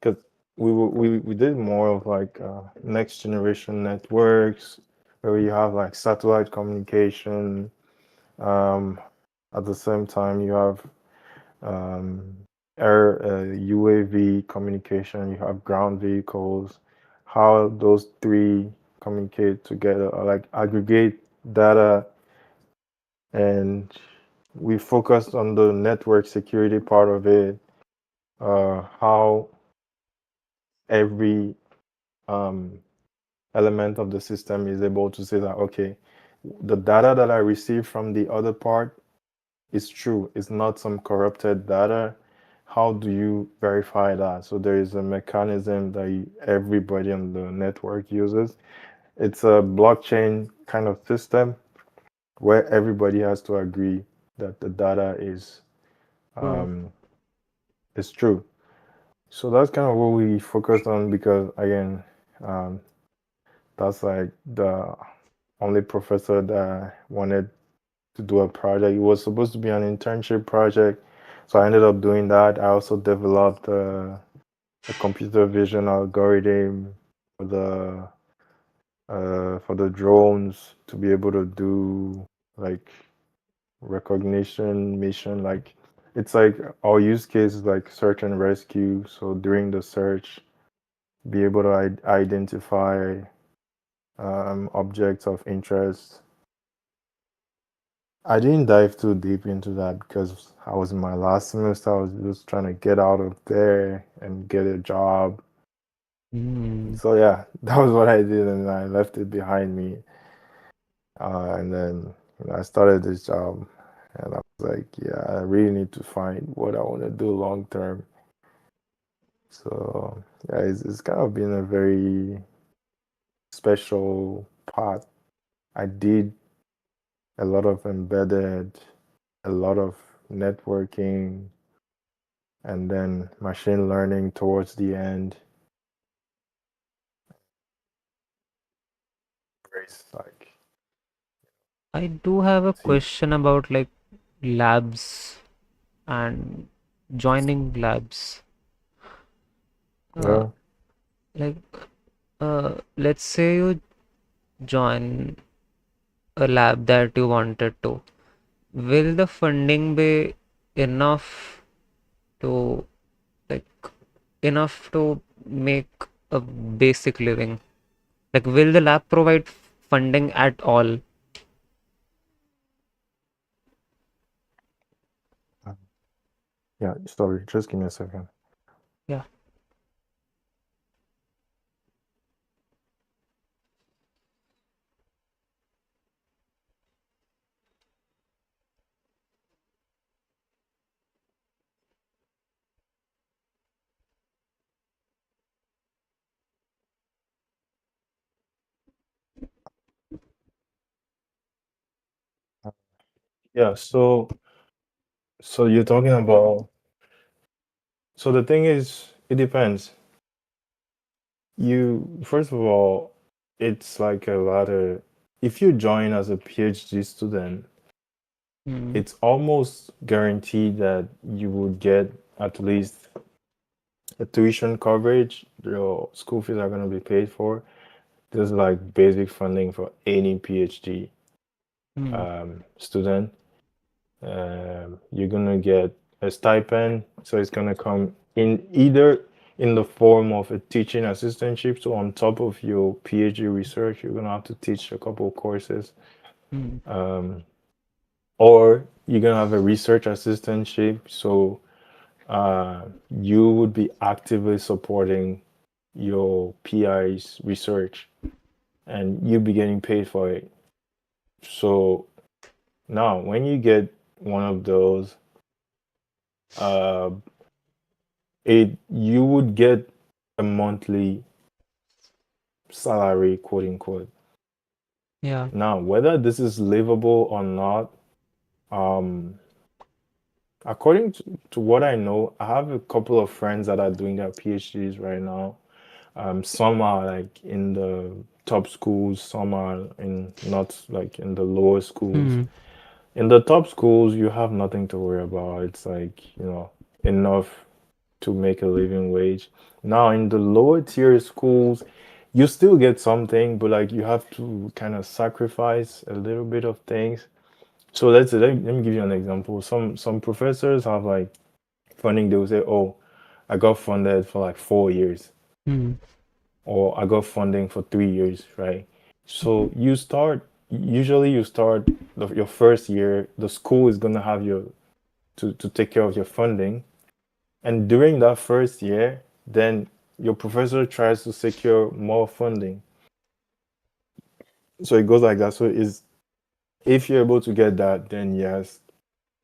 because we did more of like next generation networks where you have like satellite communication. Um, at the same time, you have um, air UAV communication, you have ground vehicles, how those three communicate together, or like aggregate data, and we focused on the network security part of it, how every um, element of the system is able to say that, okay, the data that I receive from the other part is true. It's not some corrupted data. How do you verify that? So there is a mechanism that everybody on the network uses. It's a blockchain kind of system where everybody has to agree that the data Oh. um, is true. So that's kind of what we focused on because again, um, that's like the only professor that wanted to do a project. It was supposed to be an internship project, so I ended up doing that. I also developed a computer vision algorithm for the drones to be able to do like recognition mission. Like it's like our use case is like search and rescue. So during the search, be able to identify objects of interest. I didn't dive too deep into that because I was in my last semester. I was just trying to get out of there and get a job. Hmm. So yeah, that was what I did, and I left it behind me. And then I started this job, and I was like, yeah, I really need to find what I want to do long term. So yeah, it's kind of been a very special part. I did a lot of embedded, a lot of networking, and then machine learning towards the end. It's like, I do have a see, question about like labs and joining labs. Uh, yeah. like, let's say you join a lab that you wanted to. Will the funding be enough to like enough to make a basic living? Like, will the lab provide funding at all? Yeah, sorry, just give me a second. Yeah. Yeah, so you're talking about, so the thing is, it depends. You, first of all, it's like a lot of, if you join as a PhD student, Hmm. it's almost guaranteed that you would get at least a tuition coverage. Your school fees are going to be paid for. There's like basic funding for any PhD Hmm. student. You're gonna get a stipend, so it's gonna come in either in the form of a teaching assistantship. So on top of your PhD research, you're gonna have to teach a couple of courses, Hmm. um, or you're gonna have a research assistantship. So uh, you would be actively supporting your PI's research, and you'll be getting paid for it. So now, when you get one of those, uh, it you would get a monthly salary, quote unquote. Yeah. Now, whether this is livable or not, um, according to what I know, I have a couple of friends that are doing their PhDs right now. Some are like in the top schools, some are in not like in the lower schools. Hmm. In the top schools, you have nothing to worry about. It's like, enough to make a living wage. Now, in the lower tier schools, you still get something, but like you have to kind of sacrifice a little bit of things. So let me give you an example. Some professors have like funding. They will say, "Oh, I got funded for like 4 years," Hmm. or "I got funding for 3 years," right? So you start. Usually, you start your first year. The school is gonna have your to take care of your funding. And during that first year, then your professor tries to secure more funding. So it goes like that. So is if you're able to get that, then yes,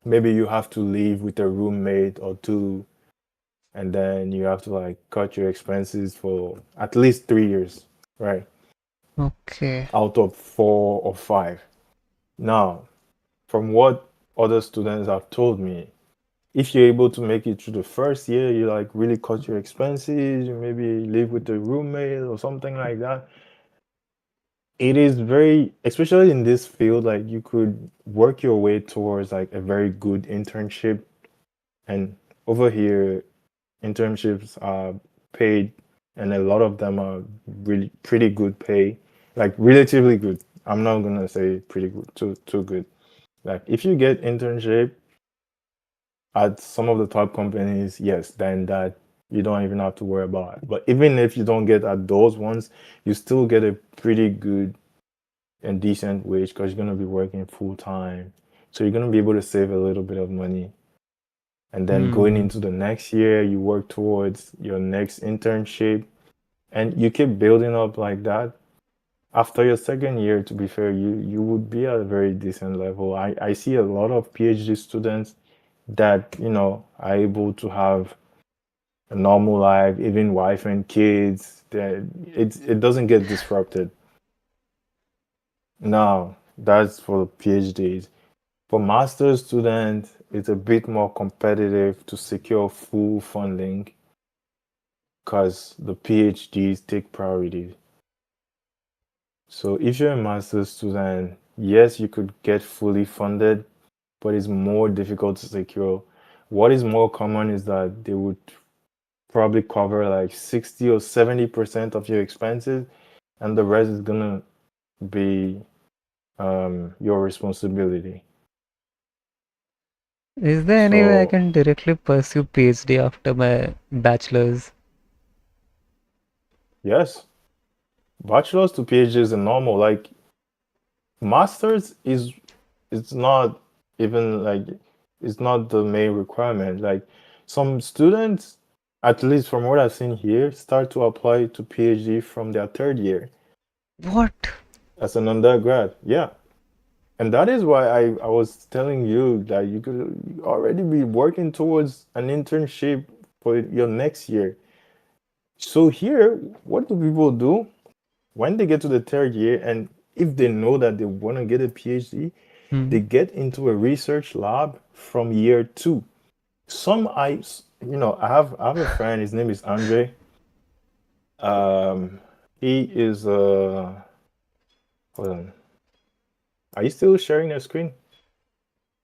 maybe you have to leave with a roommate or two, and then you have to like cut your expenses for at least 3 years, right? Okay. Out of 4 or 5. Now, from what other students have told me, if you're able to make it through the first year, you like really cut your expenses, you maybe live with a roommate or something like that. It is very, especially in this field, like you could work your way towards like a very good internship. And over here, internships are paid, and a lot of them are really pretty good pay, like relatively good. I'm not gonna say pretty good, too good. Like if you get internship at some of the top companies, yes, then that you don't even have to worry about it. But even if you don't get at those ones, you still get a pretty good and decent wage because you're gonna be working full time. So you're gonna be able to save a little bit of money. And then going Hmm. into the next year, you work towards your next internship and you keep building up like that. After your second year, to be fair, you would be at a very decent level. I see a lot of PhD students that, are able to have a normal life, even wife and kids. That it doesn't get disrupted. Now, that's for PhDs. For master's students, it's a bit more competitive to secure full funding because the PhDs take priority. So if you're a master's student, yes, you could get fully funded, but it's more difficult to secure. What is more common is that they would probably cover like 60 or 70% of your expenses, and the rest is gonna be your responsibility. Is there any way I So can directly pursue PhD after my bachelor's? yes, bachelor's to PhD is a normal. Like masters is it's not even like it's not the main requirement. Like some students, at least from what I've seen here, start to apply to PhD from their third year What? as an undergrad. Yeah. And that is why I was telling you that you could already be working towards an internship for your next year. So here, what do people do when they get to the third year and if they know that they want to get a PhD, Hmm. they get into a research lab from year two. Some I have a friend. His name is Andre. Um, he is hold on. Are you still sharing your screen?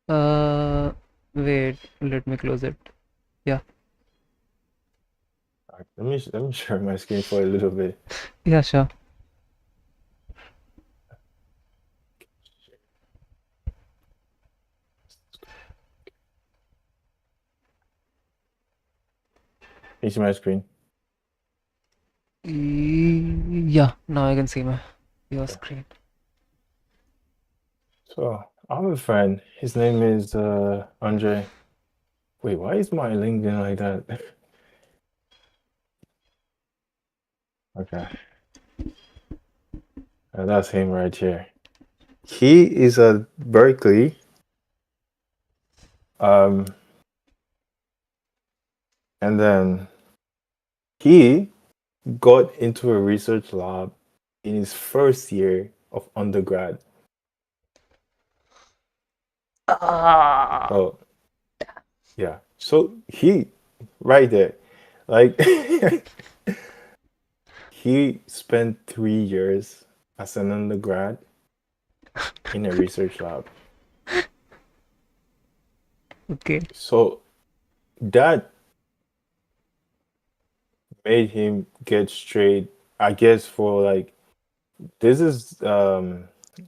Uh, Wait, let me close it. Yeah, Let me share my screen for a little bit. yeah, sure. Can you see my screen? Yeah, now I can see your Okay. screen. So I have a friend. His name is Andre. Wait, why is my LinkedIn like that? Okay, that's him right here. He is at Berkeley. Um, and then he got into a research lab in his first year of undergrad. Ah, Oh, yeah. So he, right there, like, he spent 3 years as an undergrad in a research lab. okay. So that made him get straight, I guess, for like, this is,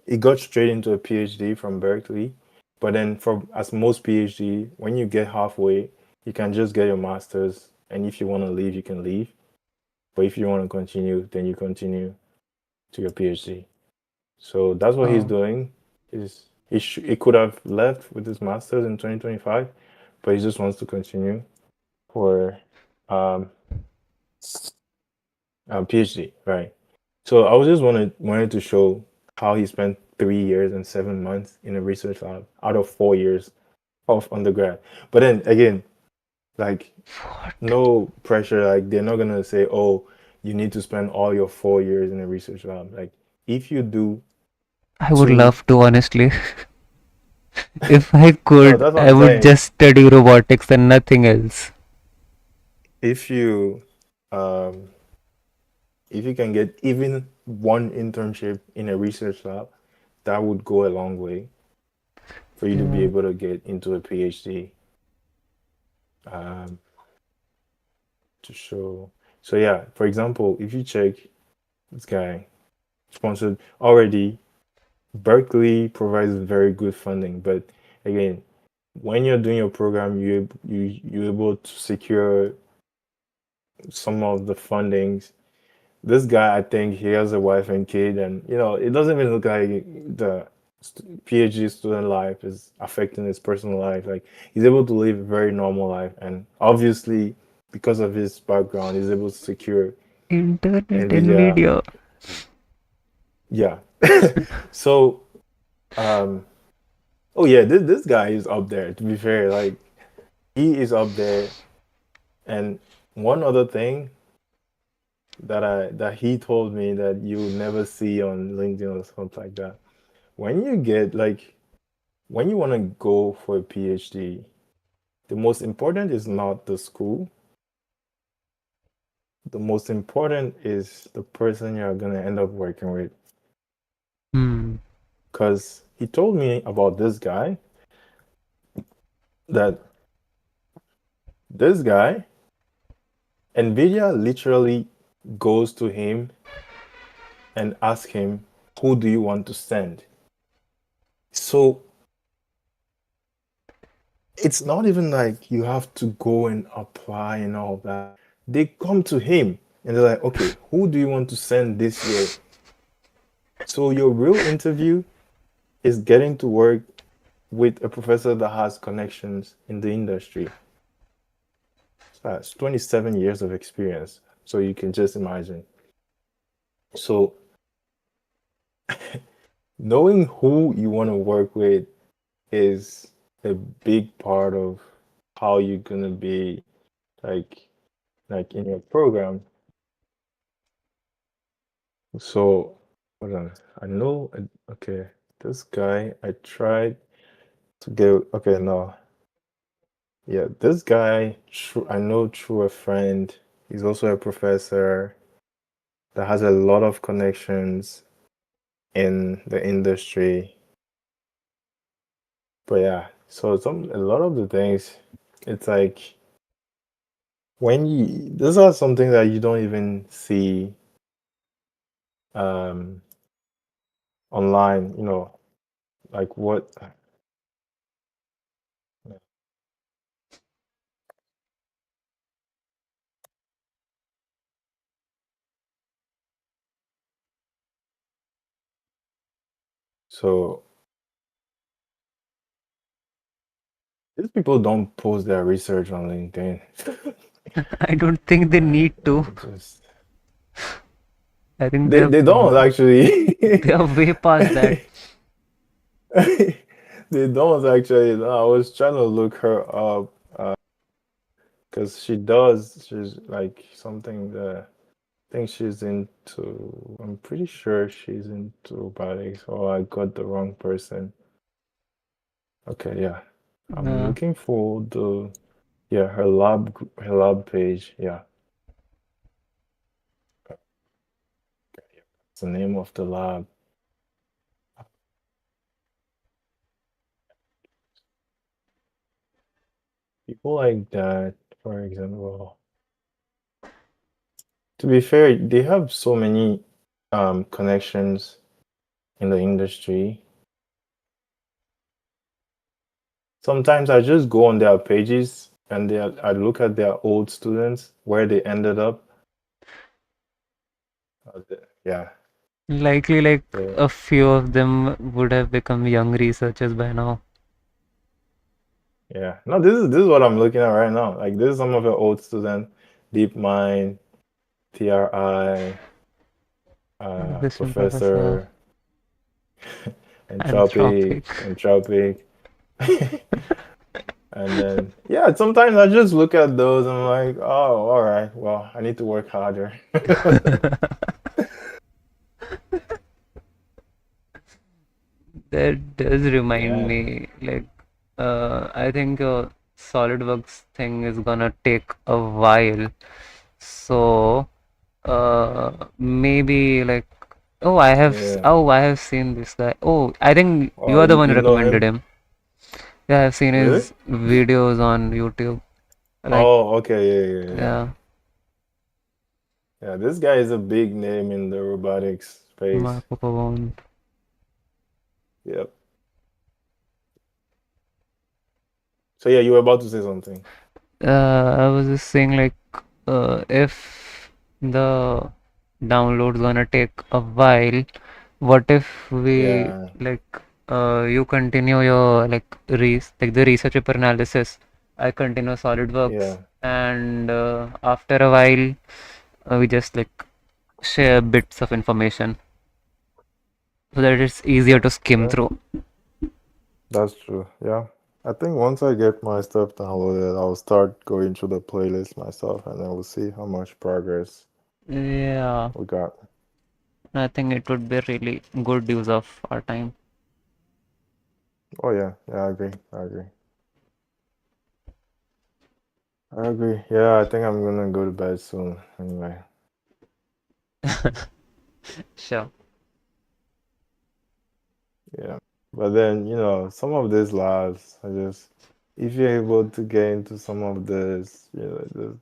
he got straight into a PhD from Berkeley. But then, for as most PhD, when you get halfway, you can just get your master's, and if you want to leave, you can leave. But if you want to continue, then you continue to your PhD. So that's what he's Oh, doing. He could have left with his master's in 2025, but he just wants to continue for um, PhD, right? So I was just wanted to show how he spent 3 years and 7 months in a research lab out of 4 years of undergrad. But then again, like what? no pressure. Like they're not gonna say, "Oh, you need to spend all your 4 years in a research lab." Like if you do I would two, love to, honestly. If I no, could, that's what I I'm would saying. just study robotics and nothing else. If you, um, if you can get even one internship in a research lab, that would go a long way for you to be Yeah. able to get into a PhD. Um, to show. So yeah, for example, if you check this guy sponsored already, Berkeley provides very good funding, but again, when you're doing your program, you're able to secure some of the fundings. This guy, I think he has a wife and kid, and it doesn't even look like the PhD student life is affecting his personal life. Like he's able to live a very normal life, and obviously because of his background, he's able to secure Internet NVIDIA. Nvidia. Yeah. So, um, oh yeah, this guy is up there. To be fair, like he is up there. And one other thing that he told me that you would never see on LinkedIn or something like that. When you get like when you want to go for a PhD, the most important is not the school. The most important is the person you're gonna end up working with. Hmm. Because he told me about this guy that this guy, NVIDIA literally goes to him and asks him, who do you want to send? So it's not even like you have to go and apply and all that. They come to him and they're like, okay, who do you want to send this year? So your real interview is getting to work with a professor that has connections in the industry. So that's 27 years of experience. So you can just imagine. So knowing who you want to work with is a big part of how you're gonna be like like in your program. So hold on. I know okay, this guy I tried to get okay no. Yeah, this guy I know through a friend. He's also a professor that has a lot of connections in the industry. But yeah, so a lot of the things, it's like when you these are something that you don't even see um online, like what so these people don't post their research on LinkedIn. I don't think they need to. Just I think they don't actually. they are way past that. They don't actually. No, I was trying to look her up because she does. She's like something that I think she's into. I'm pretty sure she's into robotics. Oh, I got the wrong person. Okay, yeah. I'm Uh, looking for the yeah her lab page. Yeah, it's the name of the lab. People like that, for example. To be fair, they have so many connections in the industry. Sometimes I just go on their pages and I look at their old students where they ended up. Yeah, likely, like so a few of them would have become young researchers by now. yeah. No, this is what I'm looking at right now. Like this is some of the old students, DeepMind, TRI, Assistant professor, Professor, Entropic, Anthropic. Entropic. And then, yeah, sometimes I just look at those and I'm like, oh, all right, well, I need to work harder. That does remind Yeah, me, like, I think SolidWorks thing is gonna take a while. So, maybe like, yeah. I have seen this guy. Oh, I think you Oh, are the you, one who you know recommended him? him. Yeah, I've seen Really? his videos on YouTube. Like, Oh, okay, yeah, yeah, yeah. yeah, Yeah, this guy is a big name in the robotics space. Marco Pavone. Yep. So yeah, you were about to say something. I was just saying like if the download's gonna take a while, what if we Yeah, like you continue your like the research paper analysis, I continue SolidWorks, yeah, and after a while we just like share bits of information so that it's easier to skim yeah. through. That's true. Yeah. I think once I get my stuff downloaded, I'll start going through the playlist myself, and then we'll see how much progress Yeah, we got. I think it would be really good use of our time. Oh yeah, yeah, I agree. I agree. I agree. Yeah, I think I'm gonna go to bed soon. Anyway. Sure. Yeah. But then, some of these labs are just, if you're able to get into some of this,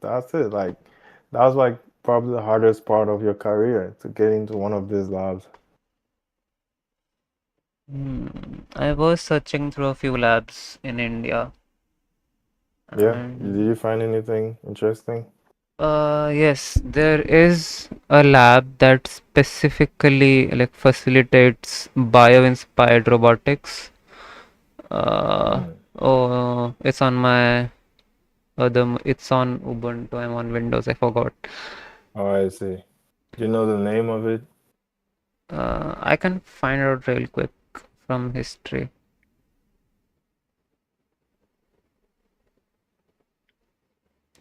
that's it. Like, that's like probably the hardest part of your career to get into one of these labs. I was searching through a few labs in India, Yeah. Did and you find anything interesting? yes, there is a lab that specifically like facilitates bio-inspired robotics. Uh, Hmm. oh, it's on my it's on Ubuntu. I'm on Windows. I forgot. Oh, I see. Do you know the name of it? I can find out real quick from history.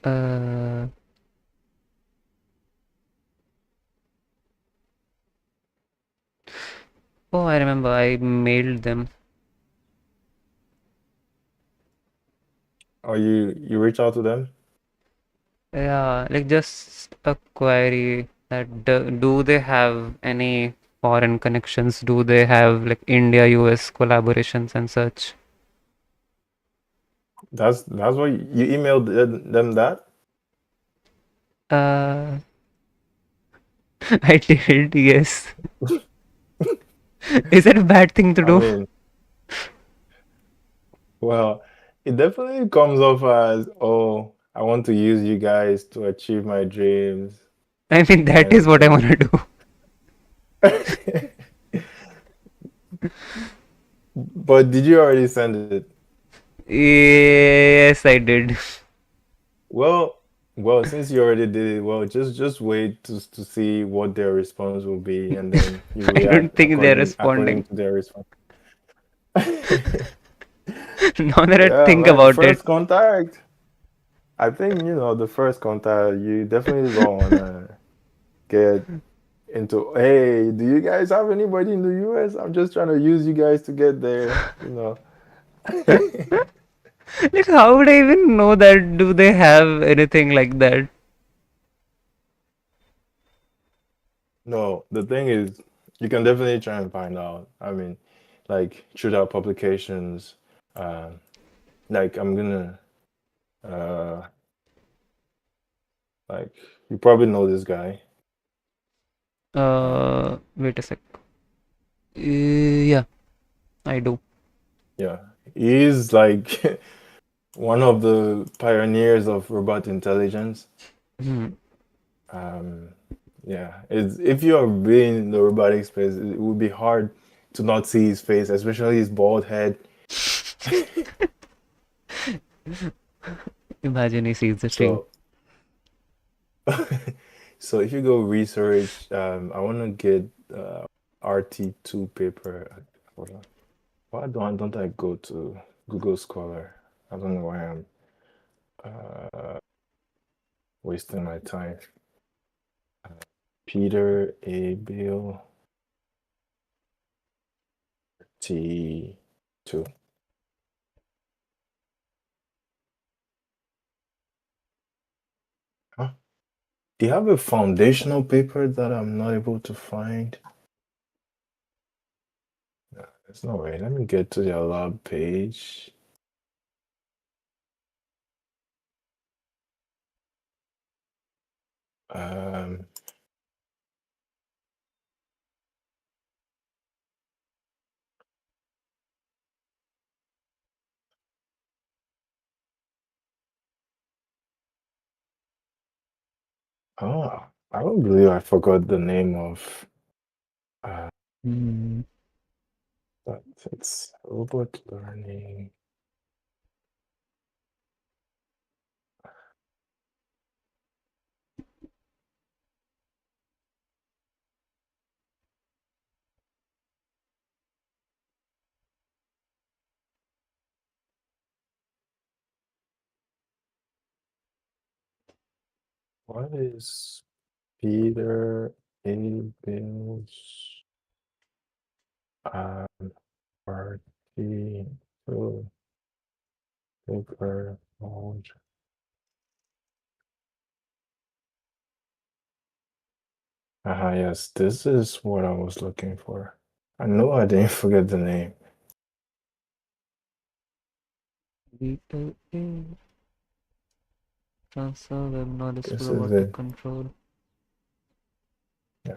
Uh, oh, I remember. I mailed them. Or you reach out to them? Yeah, like just a query that do they have any foreign connections? Do they have like India US collaborations and such? That's why you emailed them that? Uh, I did, yes. Is that a bad thing to I do? mean, well, it definitely comes off as, oh, I want to use you guys to achieve my dreams, I mean, that kind is of what I thing. want to do. But did you already send it? Yes, I did. Well, well, since you already did it, well, just wait to see what their response will be, and then you I don't react think they're according responding. to their response. Now that I Yeah, think man, about it, first contact. I think, the first contact, you definitely don't wanna get into, hey, do you guys have anybody in the US? I'm just trying to use you guys to get there. like, how would I even know that? Do they have anything like that? No, the thing is, you can definitely try and find out. I mean, like through our publications, um, like I'm gonna, uh, like you probably know this guy. Wait a sec. Yeah, I do. Yeah, he's like one of the pioneers of robot intelligence. Hmm. Um, yeah, if you are really in the robotic space, it would be hard to not see his face, especially his bald head. Imagine he sees the stream. So, so if you go research, I want to get RT2 paper. Hold on. Why don't I go to Google Scholar? I don't know why I'm wasting my time. Peter A. Bill T2. Huh? Do you have a foundational paper that I'm not able to find? No, there's no way. Let me get to their lab page. Um, Oh, I don't believe I forgot the name of uh Hmm. that it's robot learning. What is Peter Abel's party to paper mold? Yes, this is what I was looking for. I know I didn't forget the name. VLA. Transfer web knowledge to This is robotic it. control. Yeah.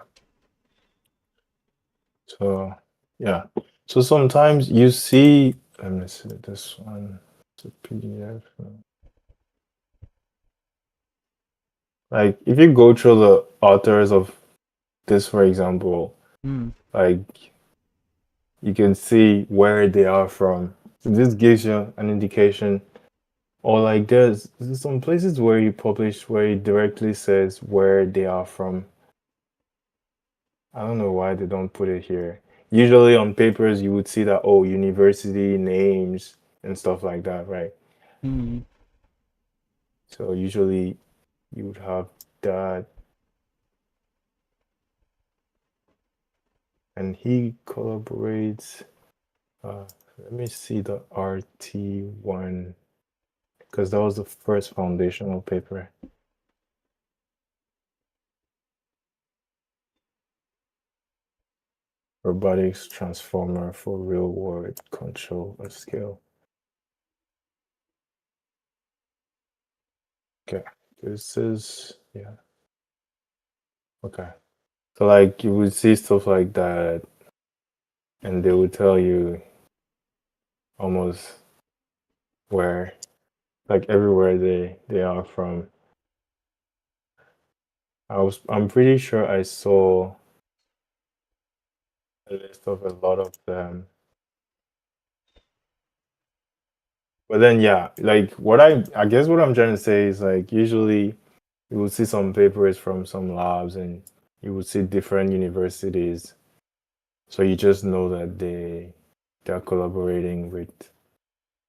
So, yeah. So sometimes you see, let me see this one. It's a PDF. Like if you go through the authors of this, for example, Hmm. like you can see where they are from. So this gives you an indication. Or like there's some places where you publish where it directly says where they are from. I don't know why they don't put it here. Usually on papers you would see that, oh, university names and stuff like that, right? Hmm. So usually you would have that. And he collaborates. Let me see the RT1 because that was the first foundational paper. Robotics transformer for real world control and scale. Okay, this is, yeah. Okay. So like you would see stuff like that and they would tell you almost where, like everywhere they are from. I'm pretty sure I saw a list of a lot of them. But then yeah, like I guess what I'm trying to say is like usually you will see some papers from some labs and you would see different universities. So you just know that they're collaborating with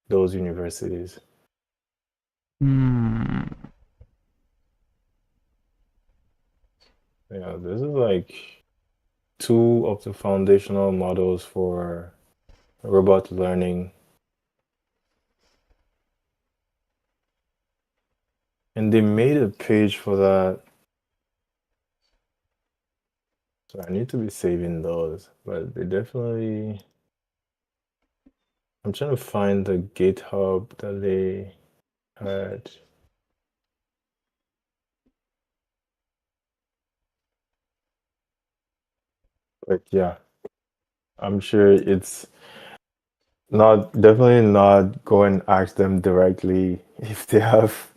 those universities. Hmm. Yeah, this is like two of the foundational models for robot learning. And they made a page for that. So I need to be saving those. But they definitely, I'm trying to find the GitHub that they had. But yeah, I'm sure it's not, definitely not go and ask them directly if they have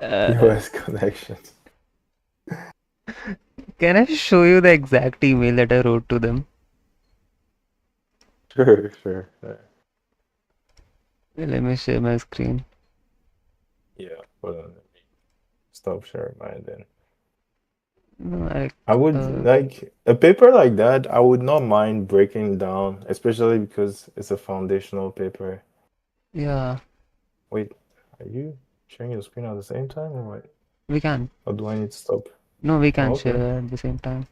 Uh, POS connections. can I show you the exact email that I wrote to them? Sure, sure. Let me share my screen. Yeah, hold on. Let me stop sharing mine then. No, I would like a paper like that. I would not mind breaking down, especially because it's a foundational paper. yeah, Wait, are you sharing your screen at the same time or what? we can. Or do I need to stop? No, we Oh, can okay. share at the same time.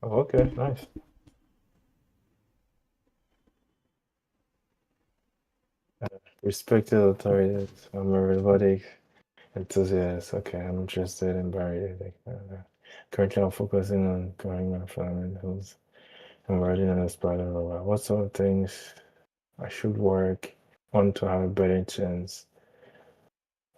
Oh, okay, nice. Respected authorities. I'm a robotic enthusiast. Okay, I'm interested in bariatric. Currently, I'm focusing on growing my fundamentals. I'm writing on a spider robot. What sort of things I should work on to have a better chance?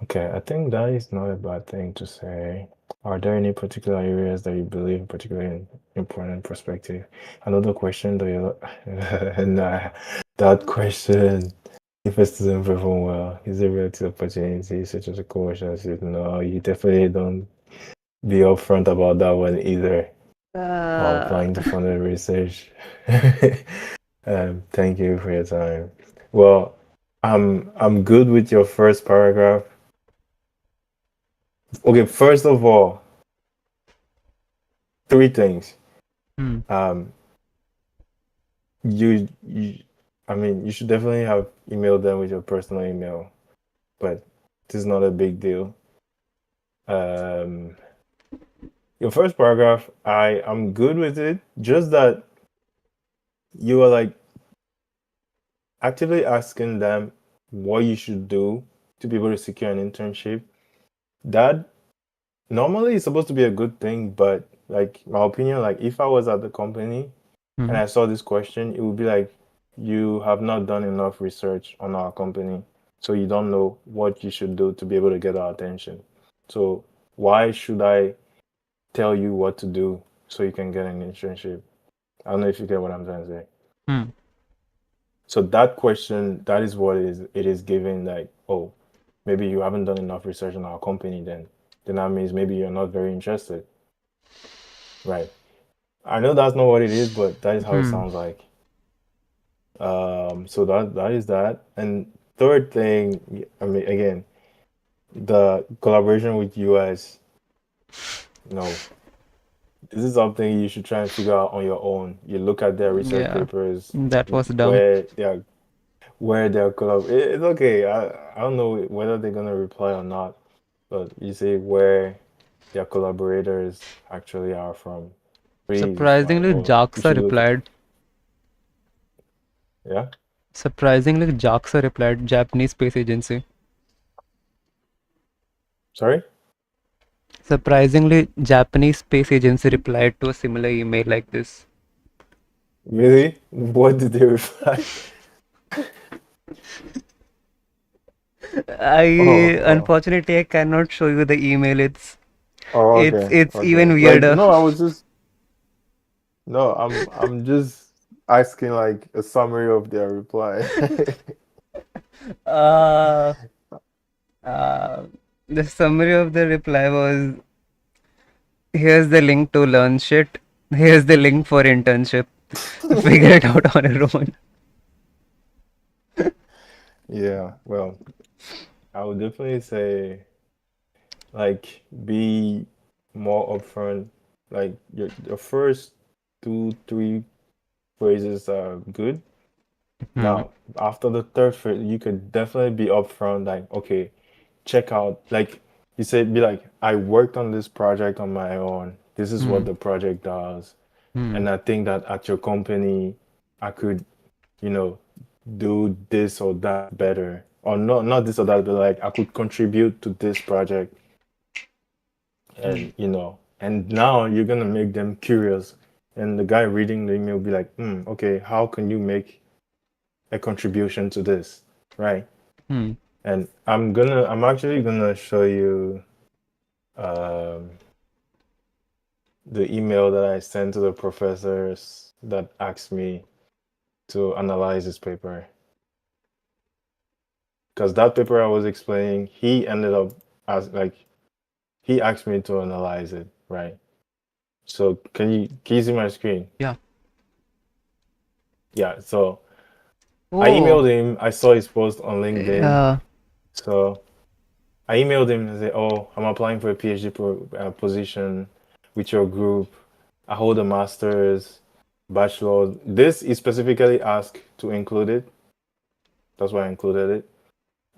Okay, I think that is not a bad thing to say. Are there any particular areas that you believe particularly important perspective? Another question, do you and that question if it doesn't perform well, is there really opportunity such as a coach? I said, no, you definitely don't be upfront about that one either while Uh, applying to further research. Thank you for your time. Well, I'm good with your first paragraph. Okay, first of all, three things. hmm, Um, you I mean, you should definitely have emailed them with your personal email, but this is not a big deal. Um, your first paragraph, I'm good with it. Just that you are like actively asking them what you should do to be able to secure an internship. That normally is supposed to be a good thing, but like my opinion, like if I was at the company and hmm, I saw this question, it would be like you have not done enough research on our company, so you don't know what you should do to be able to get our attention. So why should I tell you what to do so you can get an internship? I don't know if you get what I'm trying to say. hmm. So that question, that is what it is giving like, oh, maybe you haven't done enough research on our company then. Then that means maybe you're not very interested. Right. I know that's not what it is, but that is how it Hmm. sounds like. So that is that. And third thing, I mean, again, the collaboration with US, no, this is something you should try and figure out on your own. You look at their research Yeah, papers, that was dumb. where they're it's okay. I don't know whether they're gonna reply or not, but you see where their collaborators actually are from. Pretty easy to find. Surprisingly, Well, you JAXA should look. replied. Yeah. Surprisingly, JAXA replied, Japanese Space Agency. Sorry. Surprisingly, Japanese Space Agency replied to a similar email like this. Really? What did they reply? I Oh, oh, unfortunately I cannot show you the email. It's oh, it's okay, it's okay. even Like, weirder. no, I was just no, I'm just asking like a summary of their reply. Uh, uh, the summary of the reply was, here's the link to learn shit. Here's the link for internship. Figure it out on your own. Yeah, well, I would definitely say like be more upfront. Like your first two, three phrases are good. Hmm. Now, after the third phrase, you could definitely be upfront, like, okay, check out, like you said, be like, I worked on this project on my own. This is Hmm. what the project does. Hmm. And I think that at your company, I could, you know, do this or that better. Or not this or that, but like I could contribute to this project. Hmm. And now you're gonna make them curious. And the guy reading the email will be like, okay, how can you make a contribution to this? Right? Hmm. And I'm actually gonna show you um, the email that I sent to the professors that asked me to analyze this paper. Because that paper I was explaining, he ended up as like he asked me to analyze it, right? So can you see my screen? Yeah. Yeah. So I Oh. emailed him. I saw his post on LinkedIn. Yeah. So I emailed him and said, "Oh, I'm applying for a PhD position with your group. I hold a master's, bachelor's. This is specifically asked to include it. That's why I included it.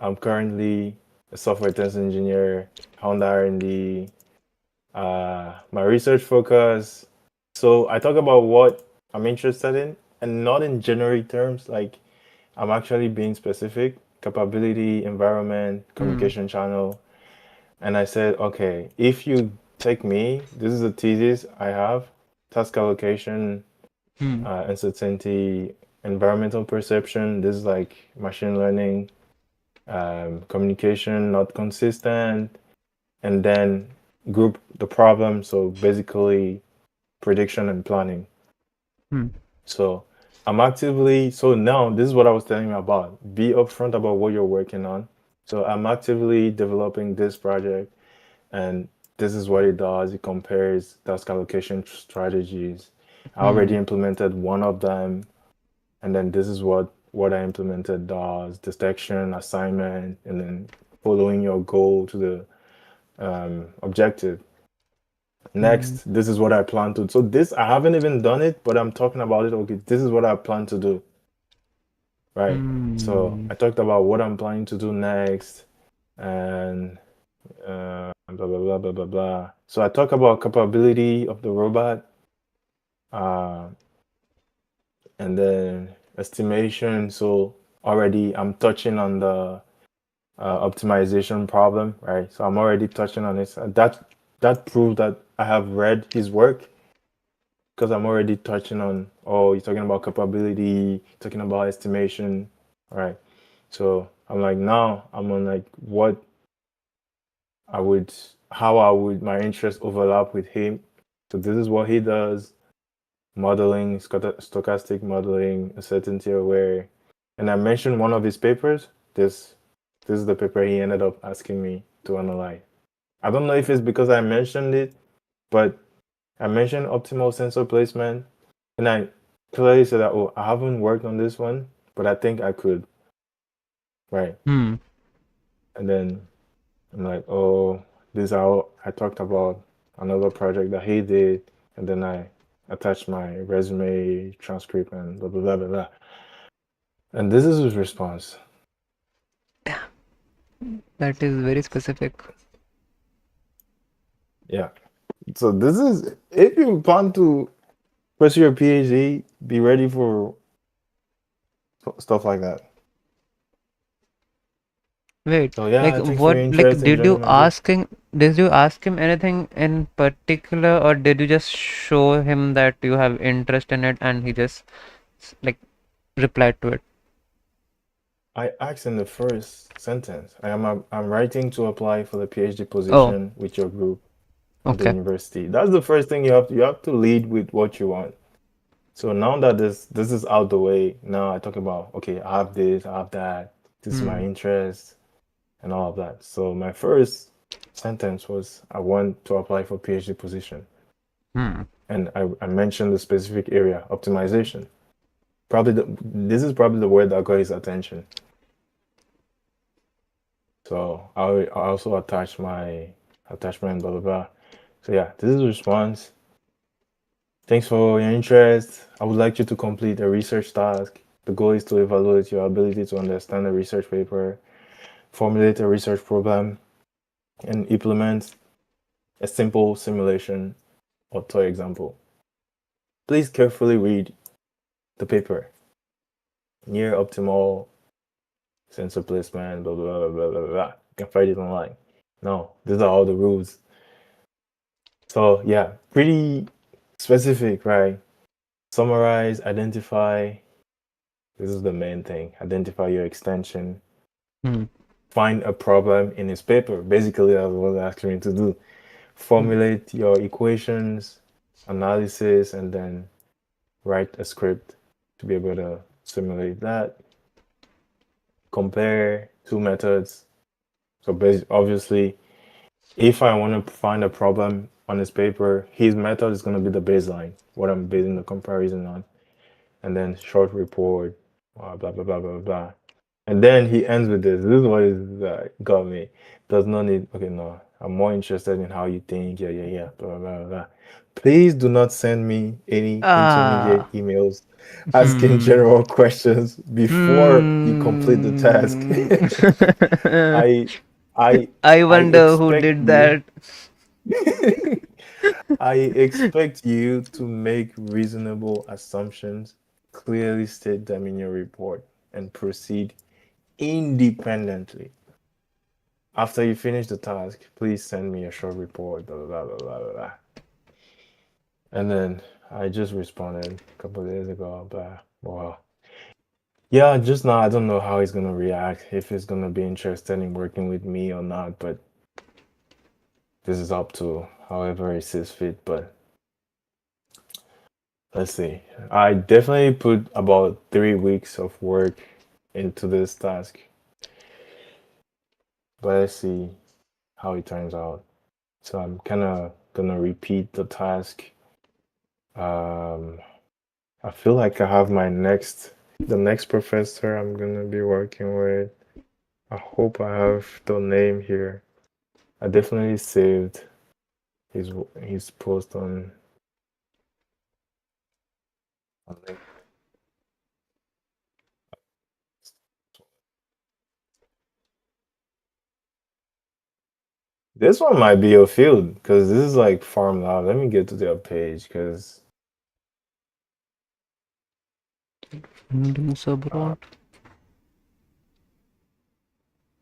I'm currently a software test engineer, Honda R&D. My research focus. So I talk about what I'm interested in, and not in generic terms. Like I'm actually being specific: capability, environment, Hmm. communication channel. And I said, okay, if you take me, this is a thesis I have: task allocation, Hmm. uncertainty, environmental perception. This is like machine learning, communication not consistent, and then group the problem. So basically, prediction and planning. Hmm. So I'm actively, so now this is what I was telling you about. Be upfront about what you're working on. So I'm actively developing this project, and this is what it does. It compares task allocation strategies. I already Hmm. implemented one of them, and then this is what I implemented does: detection, assignment, and then following your goal to the objective. Hmm. Next, this is what I plan to. So this I haven't even done it, but I'm talking about it. Okay, this is what I plan to do. Right. So Hmm. I talked about what I'm planning to do next, and blah blah blah blah blah blah. So I talk about capability of the robot, uh, and then estimation. So already I'm touching on the optimization problem, right? So I'm already touching on this. That proves that I have read his work because I'm already touching on. Oh, you're talking about capability, talking about estimation, right? So I'm like now I'm on like what I would, how I would my interests overlap with him. So this is what he does: modeling, stochastic modeling, uncertainty aware. And I mentioned one of his papers. This is the paper he ended up asking me to analyze. I don't know if it's because I mentioned it, but I mentioned optimal sensor placement, and I clearly said that, oh, I haven't worked on this one, but I think I could, right? Hmm. And then I'm like, oh, this is how I talked about another project that he did, and then I attached my resume, transcript, and blah blah blah blah blah. And this is his response. That is very specific. Yeah. So this is if you plan to pursue your PhD, be ready for stuff like that. Wait, So like yeah, thanks for what, your like interest in joining my group. did you ask him anything in particular, or did you just show him that you have interest in it and he just like replied to it? I asked in the first sentence. I'm writing to apply for the PhD Oh, position with your group in the okay. university. That's the first thing you have to lead with what you want. So now that this is out the way, now I talk about okay, I have this, I have that. This is my Hmm. interest and all of that. So my first sentence was I want to apply for PhD position, Hmm. and I mentioned the specific area, optimization. This is probably the word that got his attention. So I also attach my attachment, blah blah blah. So yeah, this is the response. Thanks for your interest. I would like you to complete a research task. The goal is to evaluate your ability to understand a research paper, formulate a research problem, and implement a simple simulation or toy example. Please carefully read the paper. Near optimal sensor placement, blah blah blah blah blah blah. You can find it online. No, these are all the rules. So yeah, pretty specific, right? Summarize, identify. This is the main thing. Identify your extension. Hmm. Find a problem in his paper. Basically, that's what they're asking me to do. Hmm. Formulate your equations, analysis, and then write a script to be able to simulate that. Compare two methods. So obviously, if I want to find a problem on his paper, his method is going to be the baseline, what I'm basing the comparison on. And then short report, blah, blah, blah, blah, blah. And then he ends with this. This is what is got me. Does not need. Okay, no. I'm more interested in how you think. Yeah, yeah, yeah. Blah blah blah. Blah. Please do not send me any Ah. intermediate emails asking Hmm. general questions before you complete the task. Hmm. I I I I wonder who expect did you. that. I expect you to make reasonable assumptions, clearly state them in your report, and proceed independently. After you finish the task, please send me a short report, blah, blah, blah, blah, blah, blah. And then I just responded a couple of days ago, but well, yeah, just now I don't know how he's gonna react, if he's gonna be interested in working with me or not, but this is up to however he sees fit. But Let's see. I definitely put about 3 weeks of work into this task, but let's see how it turns out. So I'm kind of gonna repeat the task. Um, I feel like I have the next professor I'm gonna be working with. I hope I have the name here. I definitely saved his his post on LinkedIn. This one might be your field because this is like Farm Lab. Let me get to their page because Indian uh, abroad.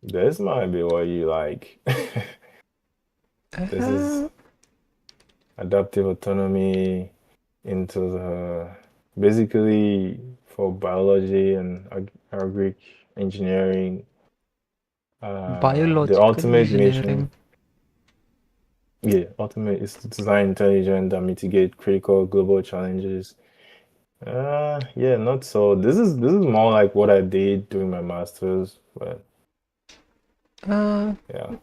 this might be what you like. This is Uh, adaptive autonomy into the basically for biology and agric engineering. The Biological ultimate mission, engineering. yeah, ultimate is to design intelligent that mitigate critical global challenges. Yeah, not so. This is more like what I did during my master's, but Uh, yeah.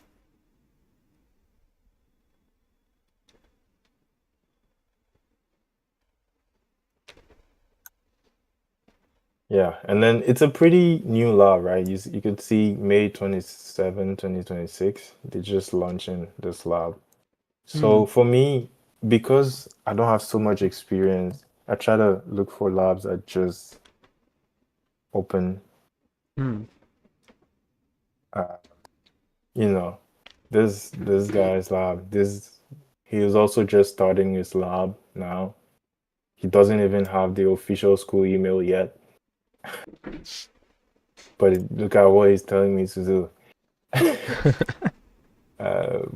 Yeah, and then it's a pretty new lab, right? You could see May 27, 2026. They're just launching this lab. hmm, So for me, because I don't have so much experience, I try to look for labs that just open. hmm. Uh, you know, this guy's lab. This he is also just starting his lab now. He doesn't even have the official school email yet, but look at what he's telling me to do.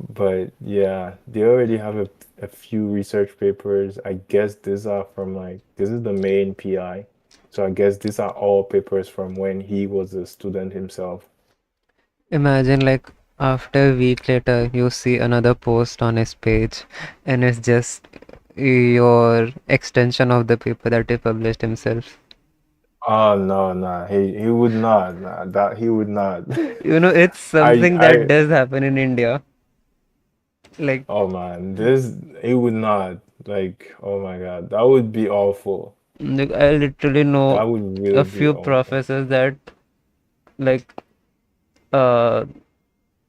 But yeah, they already have a few research papers. I guess these are from like, this is the main PI. So I guess these are all papers from when he was a student himself. Imagine like after a week later you see another post on his page and it's just your extension of the paper that he published himself. Oh no, no, he would not. Nah, that he would not. It's I something that I does happen in India. Like, oh man, this he would not. Like, oh my God, that would be awful. I literally That know would a really be few awful. professors that like uh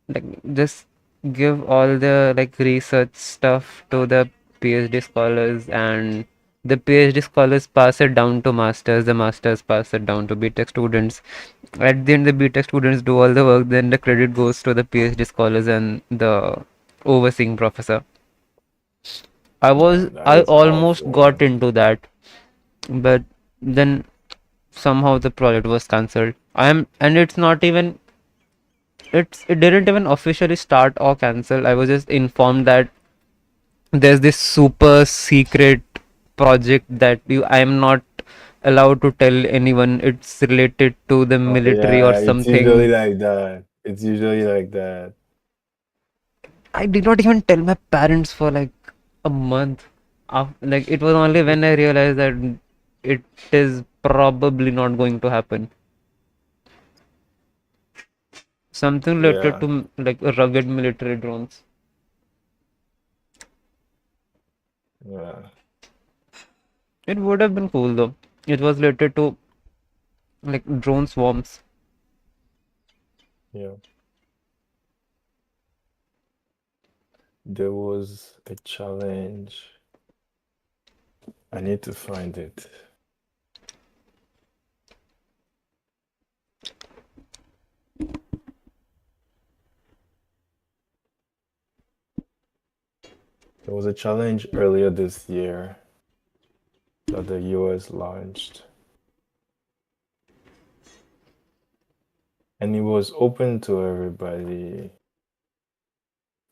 like just give all the like research stuff to the PhD scholars, and the PhD scholars pass it down to masters, the masters pass it down to BTech students. At the end, the BTech students do all the work, then the credit goes to the PhD scholars and the overseeing professor. Man, that I is almost awful, got man. into that, but then somehow the project was cancelled. And it's not even it didn't even officially start or cancel. I was just informed that there's this super secret project that I am not allowed to tell anyone. It's related to the Oh military or yeah, it's usually something. like that. It's usually like that. I did not even tell my parents for like a month. Like it was only when I realized that it is probably not going to happen. Something related Yeah, to like rugged military drones. yeah, It would have been cool though. It was related to like drone swarms. yeah. There was a challenge. I need to find it. There was a challenge earlier this year that the US launched, and it was open to everybody.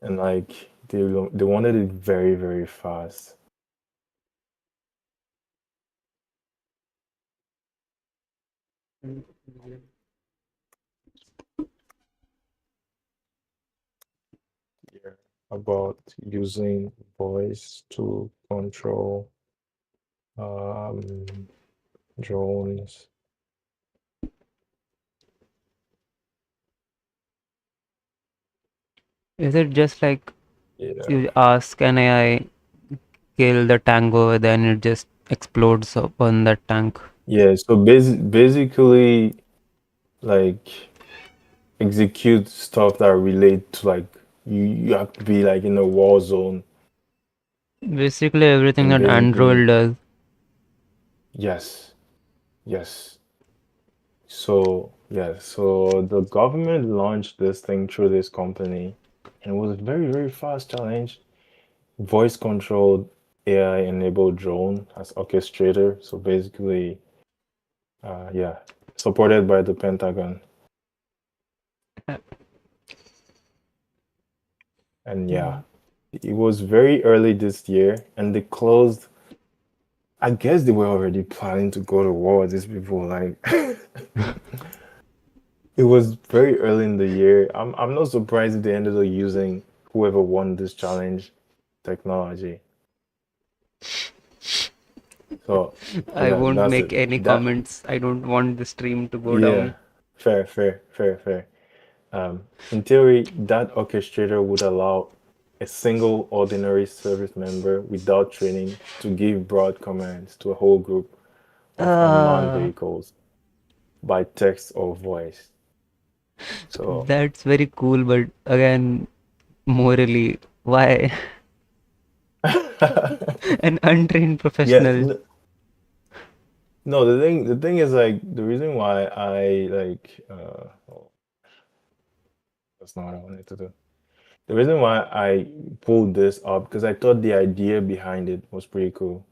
And like they wanted it very, very fast. Yeah. About using voice to control Um, drones. Is it just like Yeah. you ask an AI kill the tank over there and it just explodes upon that tank? Yeah. So basically, like execute stuff that relate to like you have to be like in a war zone Basically everything and that Android basically does. yes, yes. So yeah, so the government launched this thing through this company, and it was a very, very fast challenge. Voice controlled AI enabled drone as orchestrator. So basically, yeah, supported by the Pentagon. And yeah, Mm. it was very early this year, and they closed. I guess they were already planning to go to war with these people. Like, it was very early in the year. I'm not surprised if they ended up using whoever won this challenge technology. So I yeah, won't that's it. make any That comments. I don't want the stream to go yeah, down. fair, fair, fair, fair. In theory, that orchestrator would allow a single ordinary service member without training to give broad commands to a whole group of unmanned Uh, vehicles by text or voice. So, that's very cool, but again, morally, why? An untrained yeah, professional. no, the thing is like the reason why I like oh, that's not what I wanted to do. The reason why I pulled this up because I thought the idea behind it was pretty cool.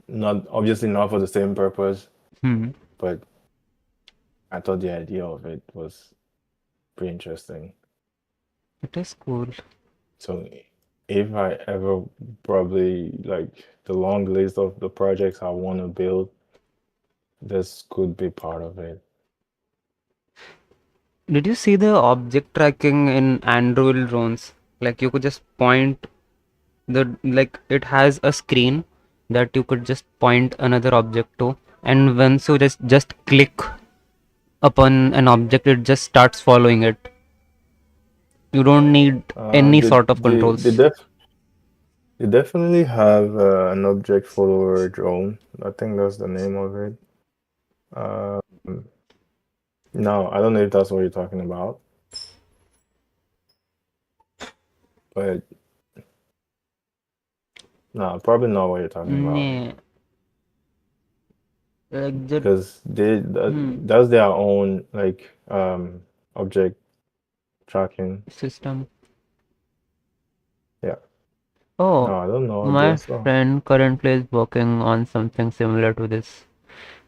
Not obviously not for the same purpose, Hmm. but I thought the idea of it was pretty interesting. It is cool. So if I ever probably like the long list of the projects I want to build, this could be part of it. Did you see the object tracking in Android drones? Like you could just point like it has a screen that you could just point another object to, and once you just click upon an object, it just starts following it. You don't need Uh, any they sort of they they controls. def they definitely have an object follower drone. I think that's the name of it. Um, no, I don't know if that's what you're talking about, but no, probably not what you're talking about. Yeah, like the Because hmm, that's their own like object tracking. system. Yeah. Oh, No, I don't know. I my guess so. friend currently is working on something similar to this.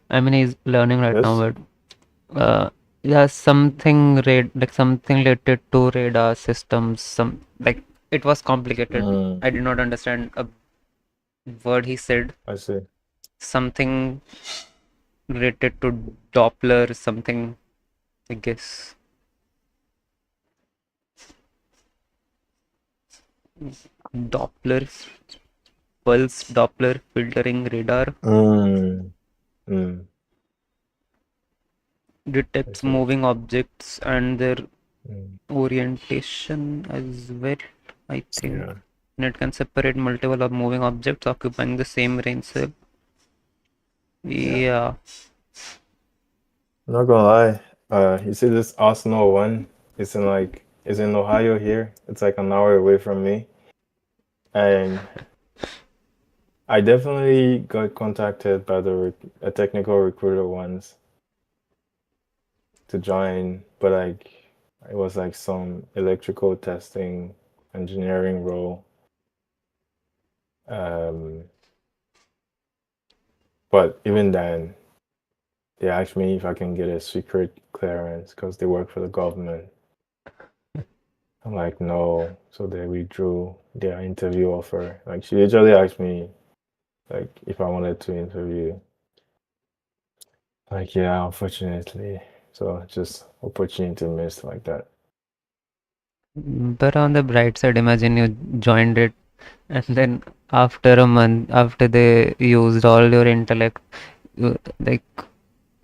I mean, he's learning right now, This? but yeah, something like something related to radar systems. Some like it was complicated. Mm, I did not understand a word he said. I see. Something related to Doppler, something, I guess. Doppler, pulse Doppler filtering radar Mm, mm, I detects see. moving objects and their Mm, orientation as well, I think. yeah. And it can separate multiple of moving objects occupying the same range cell. Yeah. Yeah. Not gonna lie. You see this Arsenal one? It's in Ohio here. It's like an hour away from me. And I definitely got contacted by a technical recruiter once to join, but like it was like some electrical testing engineering role. Um, but even then, they asked me if I can get a secret clearance because they work for the government. I'm like, no. So they withdrew their interview offer. Like she literally asked me like if I wanted to interview. Like, yeah, unfortunately. So just opportunity missed like that. But on the bright side, imagine you joined it And then after a month, after they used all your intellect, like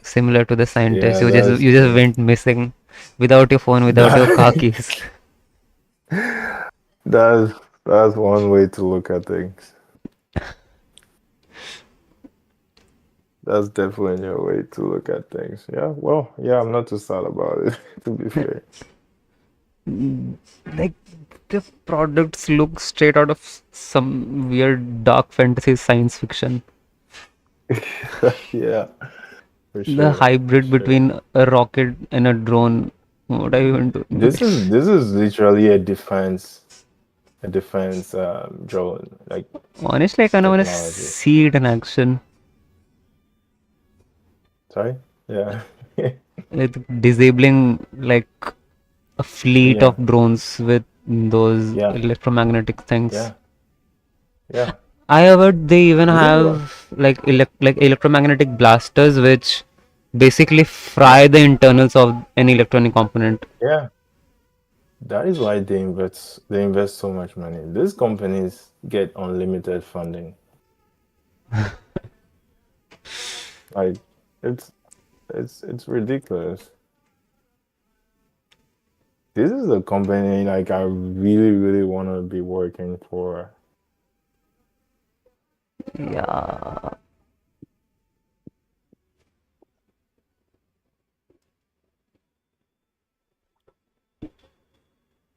similar to the scientists, Yeah, you just that's you just went missing without your phone, without your car that, keys. that's that's one way to look at things. That's definitely a way to look at things. Yeah, well, yeah, I'm not too sad about it, to be fair. Like the products look straight out of some weird dark fantasy science fiction. Yeah, for The sure, for hybrid sure. between a rocket and a drone. What are you even doing with This is literally a defense drone like Honestly, I kind of want to technology. see it in action. Sorry? Yeah. With disabling like a fleet Yeah. of drones with those Yeah. electromagnetic things. Yeah. Yeah. I heard they even This is what. have like electromagnetic blasters which basically fry the internals of an electronic component. Yeah. That is why they invest so much money. These companies get unlimited funding. Like it's it's ridiculous. This is a company like I really, really want to be working for. Yeah.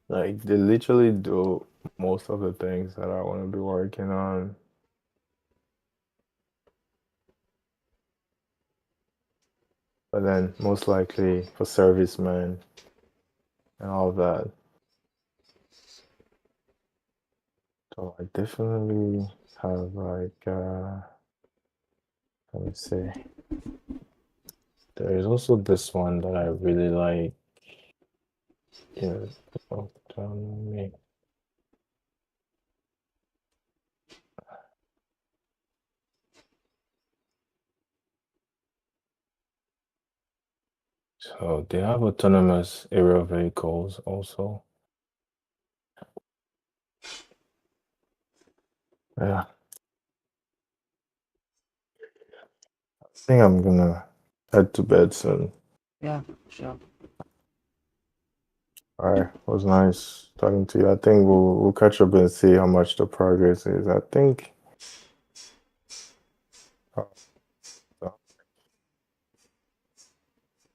Like they literally do most of the things that I want to be working on. But then most likely for servicemen and all that. So I definitely have like let me see. There is also this one that I really like. Is autonomy. So they have autonomous aerial vehicles also. Yeah. I think I'm gonna head to bed soon. Yeah, sure. All right, it was nice talking to you. I think we'll catch up and see how much the progress is. I think uh, the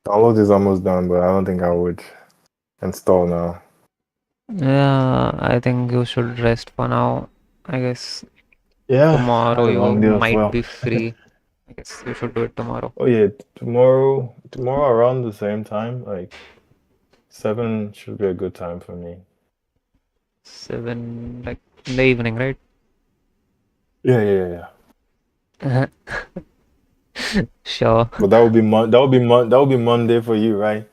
download is almost done, but I don't think I would install now. Yeah, I think you should rest for now. I guess Yeah, I tomorrow had a you long day as might well. be free. I guess you should do it tomorrow. Oh yeah, tomorrow around the same time, like 7 should be a good time for me. 7, like in the evening, right? Yeah, yeah, yeah. Sure. But that would be Monday for you, right?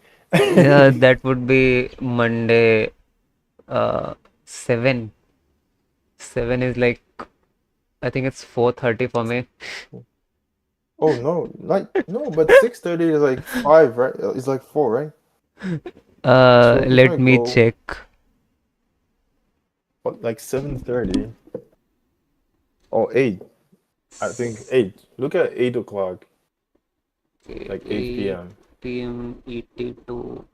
Yeah, that would be Monday. Uh, 7. 7 is like, I think it's 4:30 for me. Oh no, like no, but 6:30 is like 5, right? It's like 4, right? So if I Let me go check. like 7:30 or 8, I think 8. Look at 8 o'clock, Okay, like 8 p.m. 8 p.m. ET to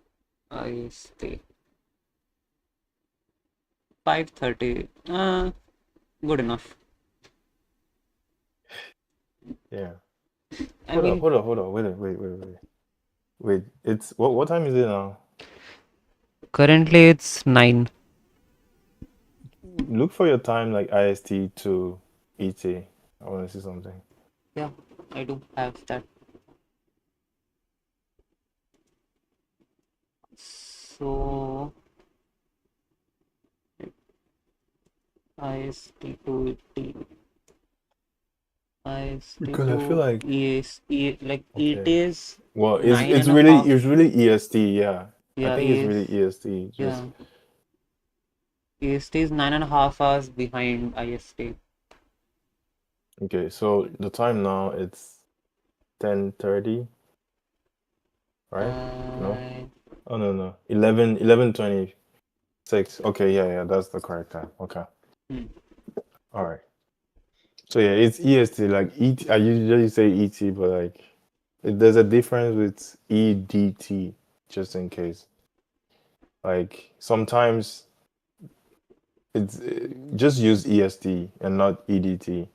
IST. 5:30. Good enough. Yeah. I mean, Hold on. Wait. It's what time is it now? currently it's 9. Look for your time like IST to ET. I want to see something. Yeah, I do have that. So, IST to ET. IST Because I feel to like like ET okay. is Well, it's nine it's and a really half. it's really EST, yeah. I Yeah, think it's really EST. yeah. Just EST is 9.5 hours behind IST. okay, so the time now it's 10:30, right? No? Uh, Oh no. 11:26. Okay, yeah, that's the correct time. Okay. hmm. All right. So yeah, it's EST. Like ET, I usually say ET, but like there's a difference with EDT, just in case. Like sometimes it's just use EST and not EDT,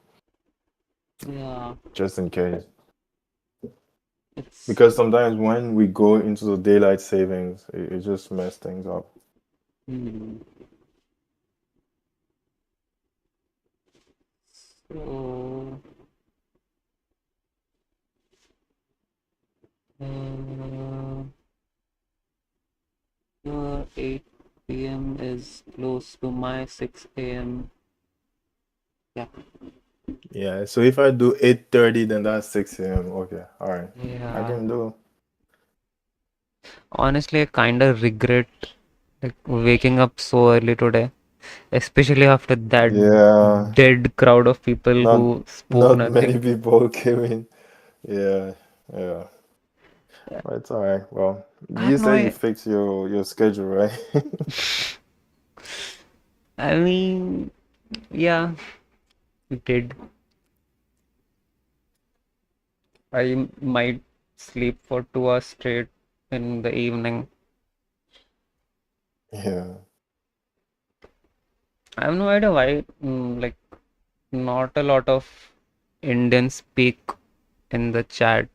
Yeah, just in case. it's Because sometimes when we go into the daylight savings, it just mess things up. hmm. So uh, 8 p.m. is close to my 6 a.m. Yeah, Yeah. So if I do 8:30, then that's 6 a.m. Okay. All right. I yeah. can do. Honestly, I kind of regret like waking up so early today, especially after that Yeah. dead crowd of people Not who spoke not many nothing. people came in. Yeah. Yeah. But it's all right. Well, I have you no said you I fix your schedule, right? I mean, yeah, we did. I might sleep for 2 hours straight in the evening. Yeah. I have no idea why, like, not a lot of Indians speak in the chat.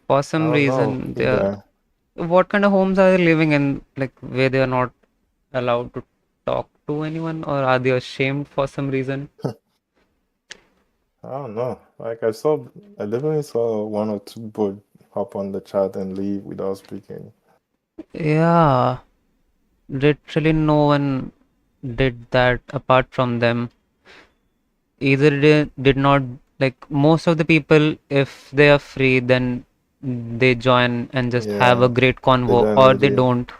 For I some don't know reason, they are. either. What kind of homes are they living in? Like, where they are not allowed to talk to anyone, or are they ashamed for some reason? I don't know. Like I definitely saw one or two people hop on the chat and leave without speaking. Yeah, literally no one did that apart from them. Either they did not, like, most of the people, if they are free, then they join and just have a Yeah. great They convo, don't or they really. don't.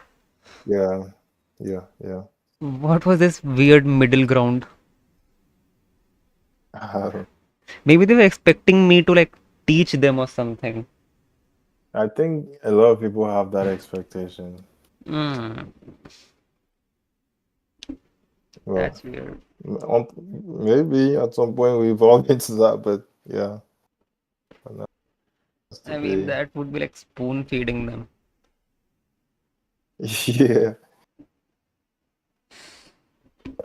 Yeah. Yeah. Yeah. What was this weird middle ground? Um, Maybe they were expecting me to like teach them or something. I think a lot of people have that expectation. Hmm, Well, that's weird. maybe at some point we evolve into that, but yeah, but that has to I mean, be. that would be like spoon feeding them. Yeah.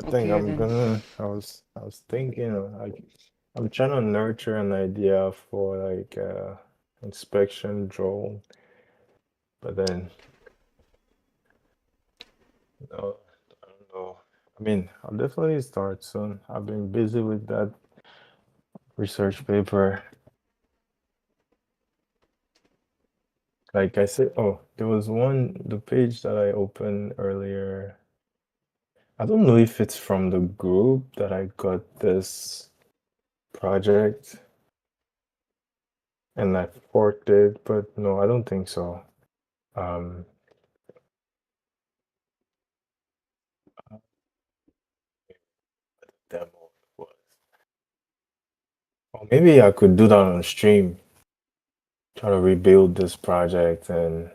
I think Okay, I'm then. gonna. I was thinking like I'm trying to nurture an idea for like inspection drone, but then no, I don't know. I mean, I'll definitely start soon. I've been busy with that research paper. Like I said, oh, there was the page that I opened earlier. I don't know if it's from the group that I got this project and I forked it, but no, I don't think so. Um, demo was. Or maybe I could do that on stream. Try to rebuild this project and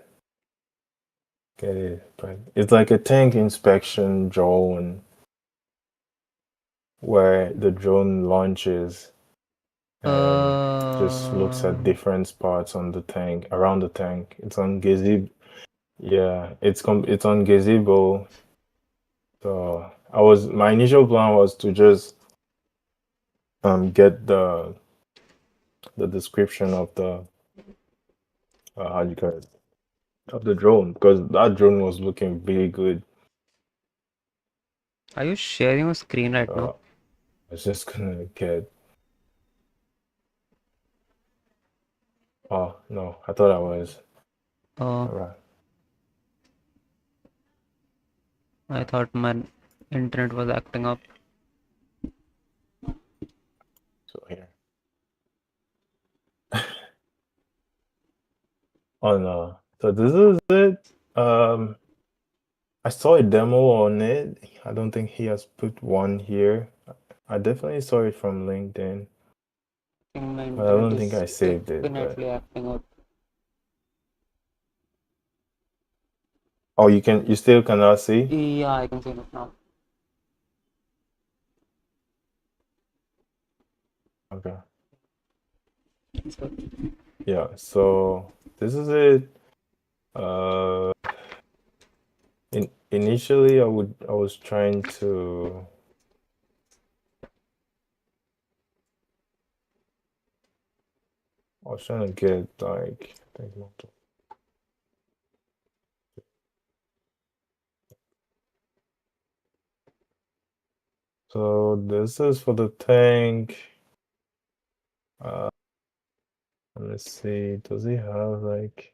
get it. But it's like a tank inspection drone where the drone launches and just looks at Uh, different spots on the tank, around the tank. It's on gazebo. Yeah, it's on gazebo. So my initial plan was to just get the description of the how do you call it, of the drone, because that drone was looking really good. are you sharing your screen right now? So I was just gonna get. Oh no, I thought I was. Oh, All right. I thought my internet was acting up. So here. Oh no. So this is it. I saw a demo on it. I don't think he has put one here. I definitely saw it from LinkedIn, I think my but I internet don't think is I saved it. But definitely acting up. oh, you still cannot see? Yeah, I can see it now. Okay. So, Yeah. So this is it. Uh, initially, I was trying to. I was trying to get like I think so this is for the tank. Uh, let me see. Does he have like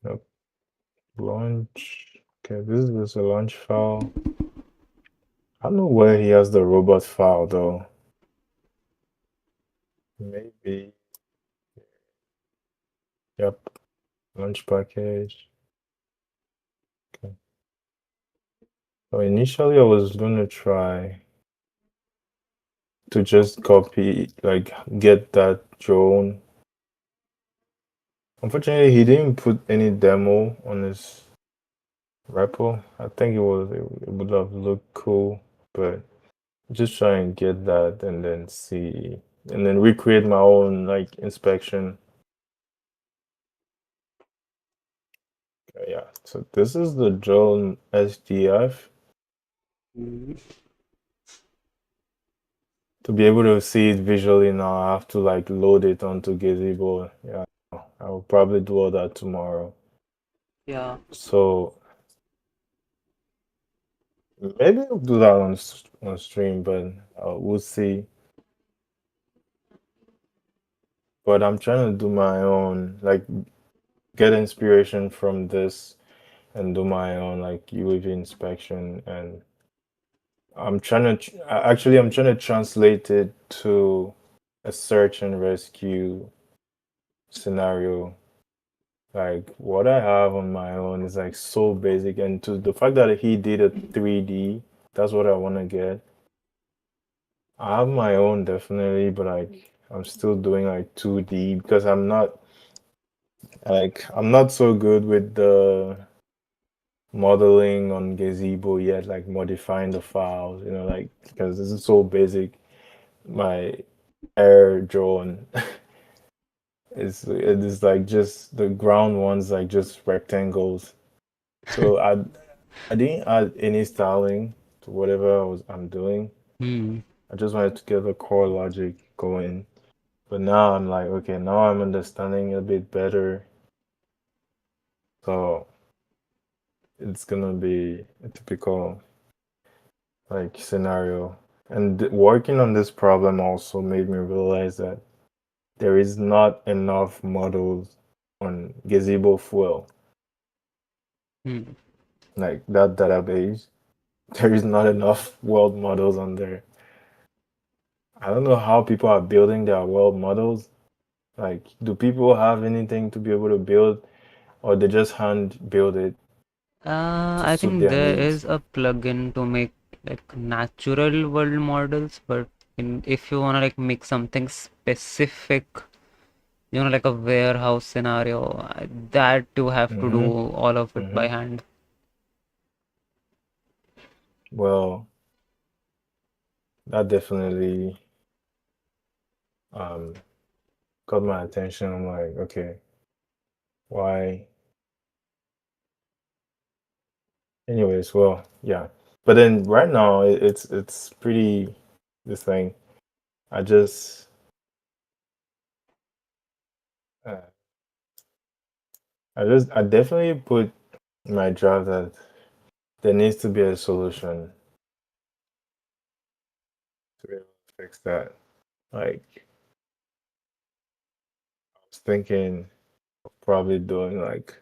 nope, launch? Okay, this is just a launch file. I don't know where he has the robot file though. Maybe. Yep. Launch package. Okay. So initially I was gonna try to just copy, like get that drone. Unfortunately, he didn't put any demo on his repo. I think it would have looked cool, but just try and get that and then see and then recreate my own like inspection. Yeah, so this is the drone SDF. mm, To be able to see it visually now, I have to like load it onto Gazebo. Yeah, I will probably do all that tomorrow. yeah. So maybe I'll do that on stream, but we'll see. But I'm trying to do my own, like get inspiration from this and do my own like UAV inspection. And I'm trying to actually I'm trying to translate it to a search and rescue scenario. Like what I have on my own is like so basic, and to the fact that he did a 3D, that's what I want to get. I have my own definitely, but like I'm still doing like 2D because I'm not so good with the modeling on Gazebo yet, like modifying the files, like because this is so basic. My air drone it is like just the ground ones like just rectangles. So I didn't add any styling to whatever I'm doing. Hmm. I just wanted to get the core logic going. But now I'm like, okay, now I'm understanding a bit better. So it's gonna be a typical like scenario. And working on this problem also made me realize that there is not enough models on Gazebo Fuel, Hmm. like that database. There is not enough world models on there. I don't know how people are building their world models. Like, do people have anything to be able to build, or they just hand build it to I suit think their there needs? is a plugin to make like natural world models, but if you wanna like make something specific, like a warehouse scenario, that you have to do Mm-hmm. all of it by Mm-hmm. hand. Well, that definitely um got my attention. I'm like, okay, why? Anyways, well, yeah. But then right now it's pretty this thing. I just uh, I definitely put in my draft that there needs to be a solution to be able to fix that. Like I was thinking of probably doing like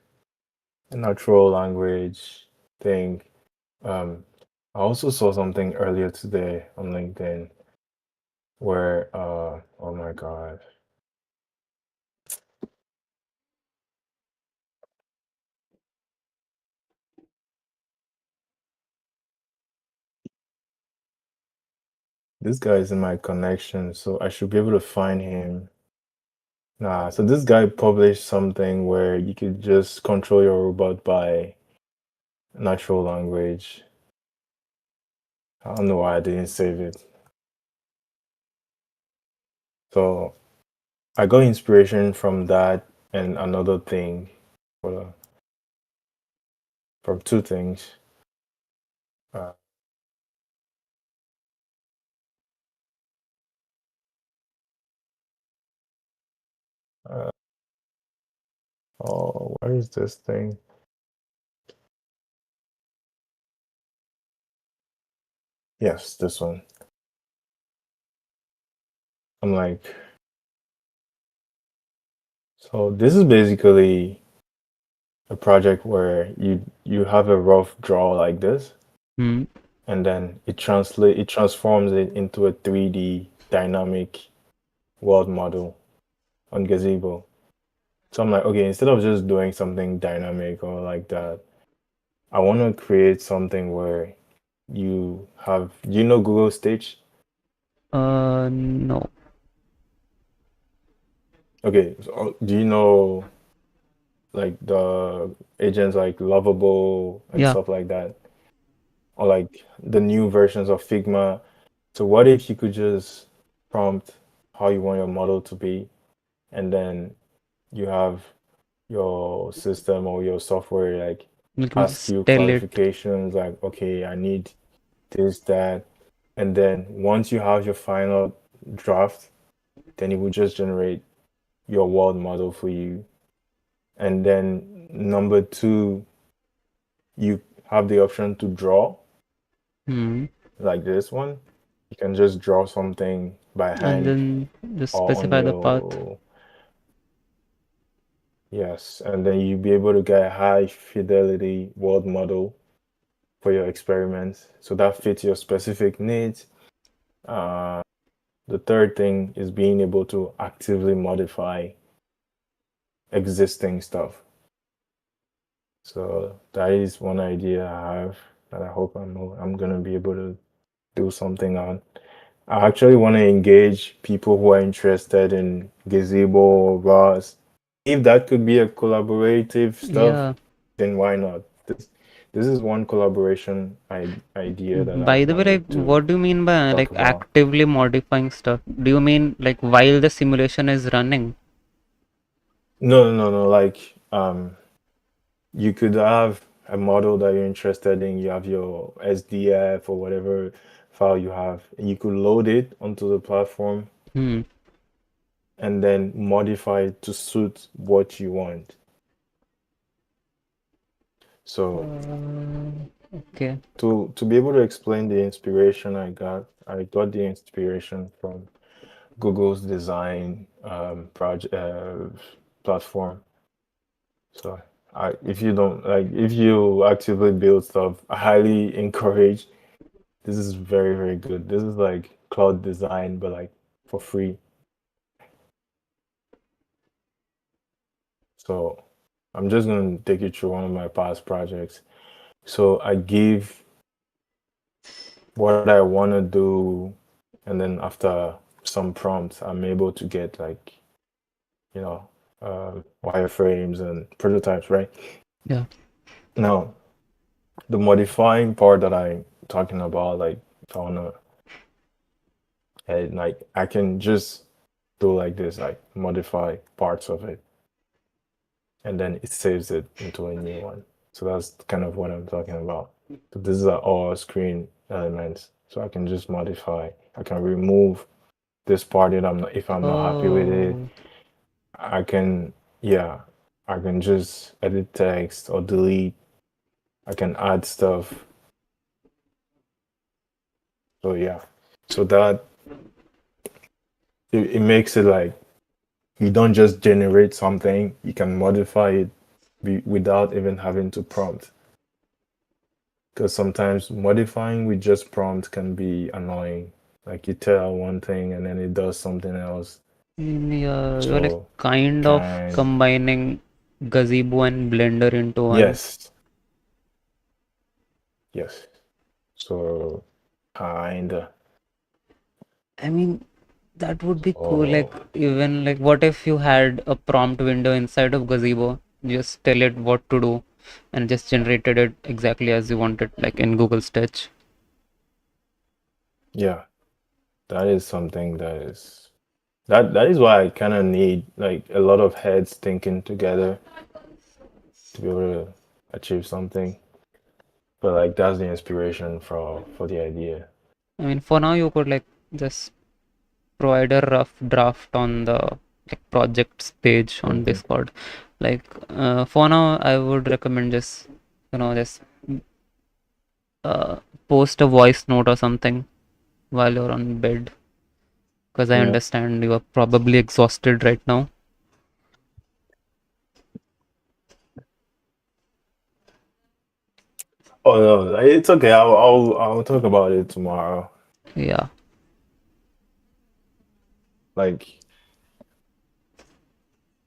a natural language thing. I also saw something earlier today on LinkedIn where oh my god, this guy is in my connection, so I should be able to find him. Nah, so this guy published something where you could just control your robot by natural language. I don't know why I didn't save it. So I got inspiration from that and another thing, for from two things. Uh, uh, oh, what is this thing? Yes, this one. I'm like, so this is basically a project where you have a rough draw like this, Hmm. and then it transforms it into a 3D dynamic world model on Gazebo. So I'm like, okay, instead of just doing something dynamic or like that, I want to create something where you know Google Stitch? No. Okay, so do you know like the agents like Lovable and Yeah. stuff like that? Or like the new versions of Figma? So what if you could just prompt how you want your model to be, and then you have your system or your software like You can ask just you tell it. clarifications like, okay, I need this, that, and then once you have your final draft, then it will just generate your world model for you. And then number two, you have the option to draw Hmm. like this one. You can just draw something by And hand then just or on specify the path. your, yes, and then you'll be able to get a high fidelity world model for your experiments. So that fits your specific needs. Uh, the third thing is being able to actively modify existing stuff. So that is one idea I have that I hope I'm gonna be able to do something on. I actually want to engage people who are interested in Gazebo or Ross. If that could be a collaborative stuff, Yeah. then why not? This is one collaboration idea that I By the way, like, wanted to what do you mean by talk like about. actively modifying stuff? Do you mean like while the simulation is running? No, no, no, no. Like, you could have a model that you're interested in. You have your SDF or whatever file you have, and you could load it onto the platform Hmm. and then modify it to suit what you want. So Okay. to be able to explain the inspiration I got the inspiration from Google's design project platform. So if you don't like, if you actively build stuff, I highly encourage. This is very, very good. This is like cloud design, but like for free. So I'm just gonna take you through one of my past projects. So I give what I want to do, and then after some prompts, I'm able to get like, you know, wireframes and prototypes, right? Yeah. Now, the modifying part that I'm talking about, like if I wanna, like I can just do like this, like modify parts of it, and then it saves it into a new one. So that's kind of what I'm talking about. So this is all screen elements. So I can just modify. I can remove this part that I'm not, if I'm not happy with it. Oh. I can, yeah, I can just edit text or delete. I can add stuff. So yeah, so that it makes it like you don't just generate something, you can modify it without even having to prompt. Because sometimes modifying with just prompt can be annoying. Like you tell one thing and then it does something else. Yeah, you're like So kind of kind, combining Gazebo and Blender into one. yes, yes. So kinda. I mean, that would be cool. Like, Oh, even like, what if you had a prompt window inside of Gazebo? Just tell it what to do and just generated it exactly as you wanted, like in Google Stitch. yeah. That is something that is. That is why I kind of need like a lot of heads thinking together to be able to achieve something. But like that's the inspiration for the idea. I mean, for now, you could like just provide a rough draft on the like projects page on Hmm. Discord. Like, for now, I would recommend just just uh, post a voice note or something while you're on bed, because I Yeah. understand you are probably exhausted right now. Oh no, it's okay. I'll talk about it tomorrow. Yeah. Like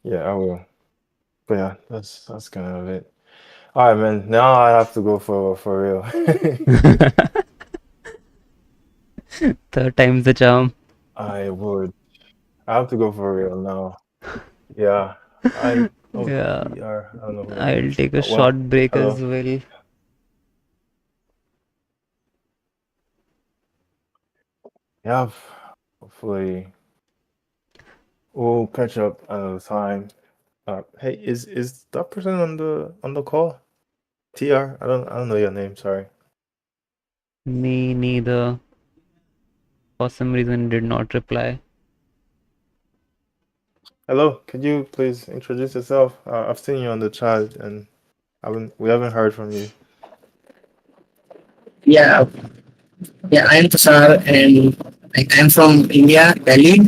yeah, I will. But yeah, that's kind of it. All right, man. Now I have to go for real. Third time's the charm. I would. I have to go for real now. Yeah. I oh Yeah. TR. I don't know who that I'll is. take a Well, short break as hello. well. Yeah. Hopefully we'll catch up another time. Hey, is that person on the call? TR? I don't know your name. Sorry. Me neither. For some reason, did not reply. Hello. Could you please introduce yourself? I've seen you on the chat and we haven't heard from you. Yeah, yeah, I'm Tushar and like I'm from India, Delhi.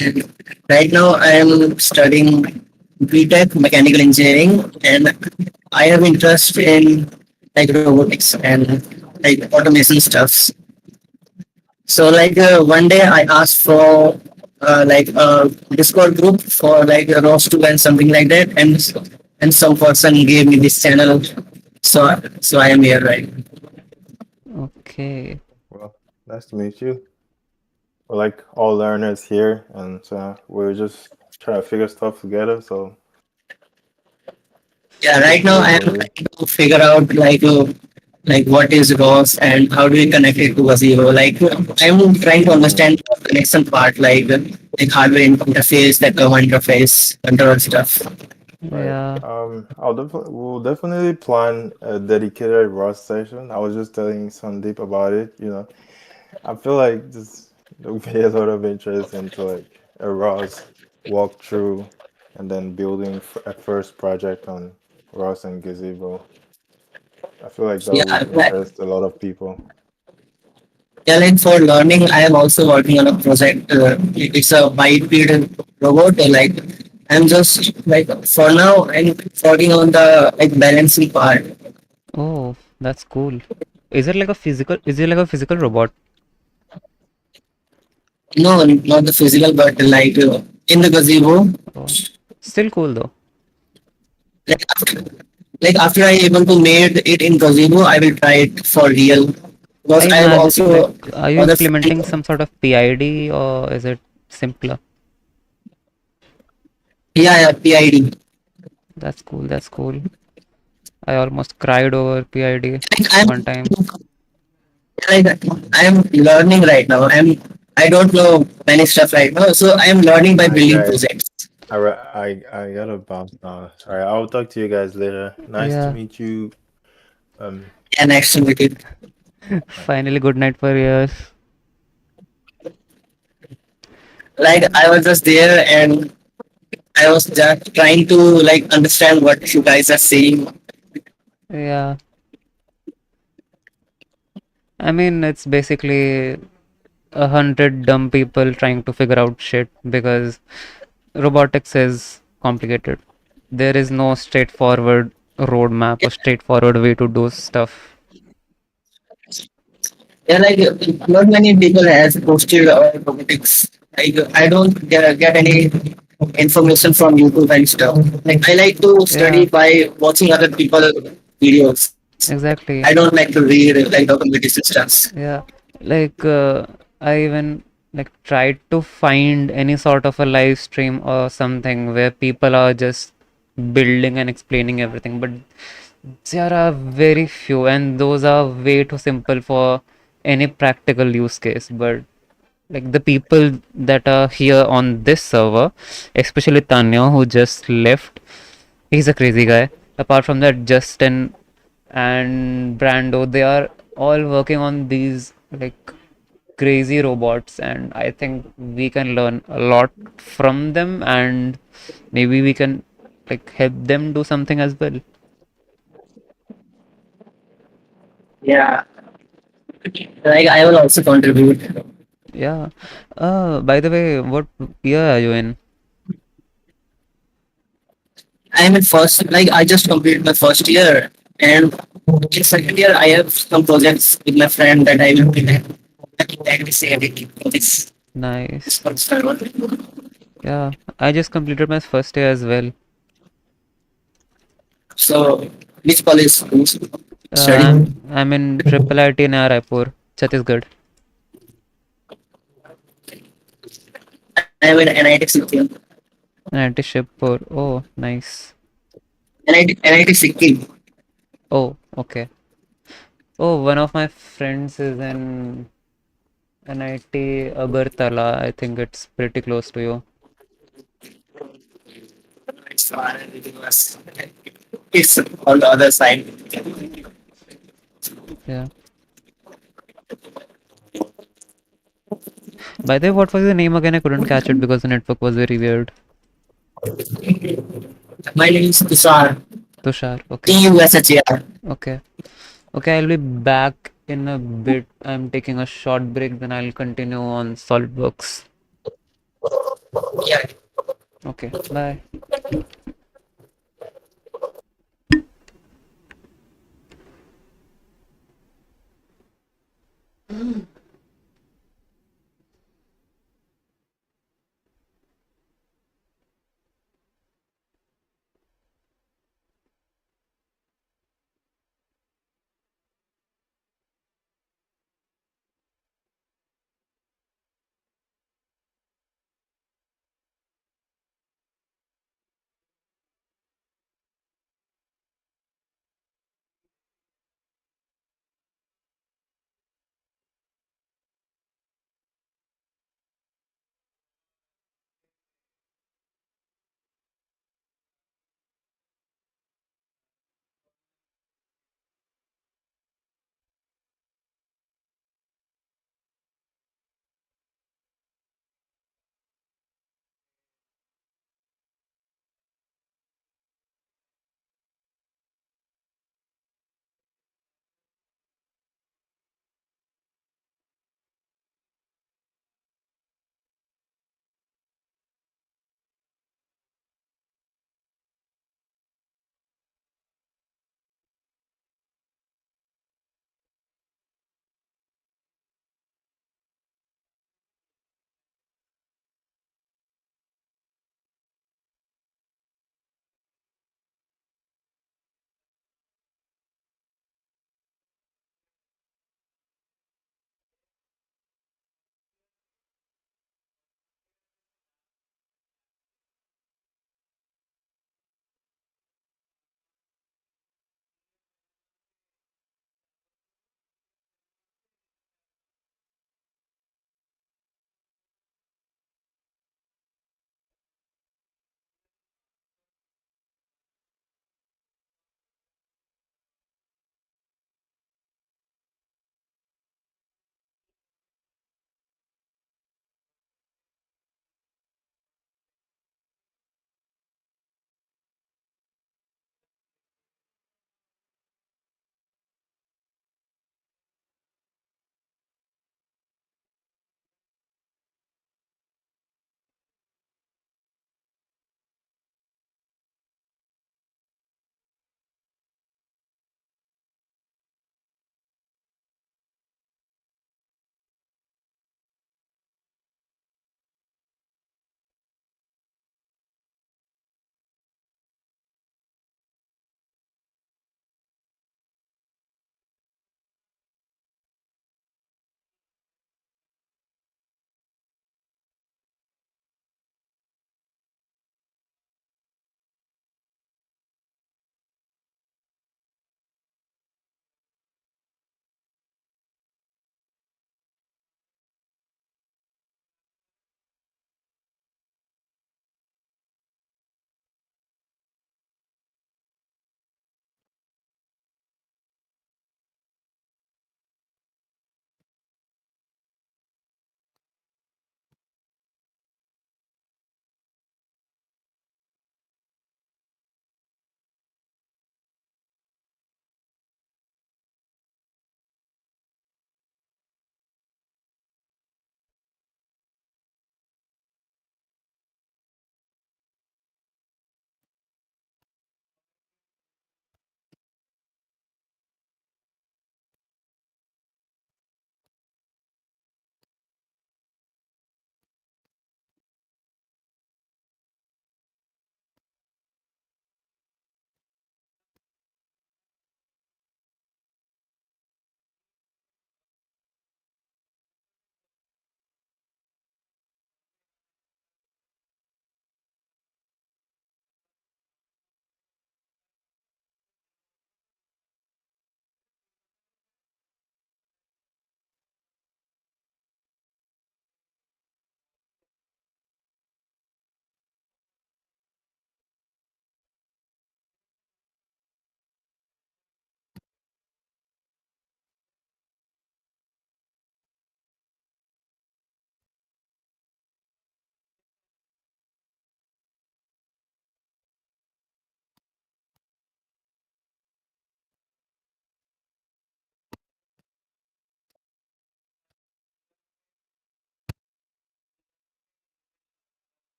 And right now I'm studying BTech mechanical engineering and I have interest in like robotics and like automation stuffs. So like one day I asked for like a Discord group for like a roast to and something like that, and some person gave me this channel. So I am here right. Okay. Well, nice to meet you. We're like all learners here, and so we're just trying to figure stuff together. So Yeah, right now hopefully I am we'll trying to figure out like what is ROS and how do we connect it to a zero. Like I'm trying to mm, understand the connection part, like hardware interface, the command interface, control stuff. right. Yeah. We'll definitely plan a dedicated Rust session. I was just telling Sandeep about it. I feel like just there would be a lot of interest into like a Rust walkthrough, and then building a first project on Rust and Gazebo. I feel like that Yeah, would interest a lot of people. yeah. Like for learning, I am also working on a project. It's a bipedal robot. Like I'm just like for now I'm working on the like balancing part. Oh, that's cool. Is it like a physical robot? No, not the physical, but like in the gazebo. Oh, still cool though. Like after, like after I able to made it in gazebo, I will try it for real. I Because I have imagine, like, also are you other implementing some sort of PID or is it simpler? yeah, yeah, PID. That's cool. That's cool. I almost cried over PID Like I'm one time. like I'm learning right now. I don't know many stuff right now, so I am learning by All right, building guys. projects. I gotta bounce now. Sorry, I'll talk to you guys later. Nice to Yeah. meet you. Um, And next with it. right. Finally, good night for years. Like I was just there and I was just trying to like understand what you guys are saying. Yeah. I mean, it's basically 100 dumb people trying to figure out shit because robotics is complicated. There is no straightforward roadmap or straightforward way to do stuff. Yeah, like not many people has posted robotics. Like I don't get any information from YouTube and stuff. Like I like to study Yeah, by watching other people videos. I don't exactly. like to read like documentation stuffs. Yeah, like I even like tried to find any sort of a live stream or something where people are just building and explaining everything, but there are very few, and those are way too simple for any practical use case. But like the people that are here on this server, especially Tanya, who just left. He's a crazy guy. Apart from that, Justin and Brando, they are all working on these like crazy robots, and I think we can learn a lot from them, and maybe we can like help them do something as well. Yeah, like I will also contribute. Yeah. By the way, what year are you in? I'm in first, like I just completed my first year, and in second year I have some projects with my friend that I will be exactly say everything for this Nice. first one. Yeah, I just completed my first year as well. So which college are you I'm studying? I'm in Triple IT in Raipur, Chhattisgarh. I am in NIT Sikkim. NIT Shibpur. Oh, nice. NIT Sikkim. Oh, okay. Oh, one of my friends is in NIT Agartala. I think it's pretty close to you. It's it's on the other side. Yeah. By the way, what was the name again? I couldn't catch it because the network was very weird. My name is Tushar. Tushar. Okay. TUSHAR. Okay. Okay, I'll be back in a bit. I'm taking a short break, then I'll continue on SolidWorks. Yeah. Okay, bye.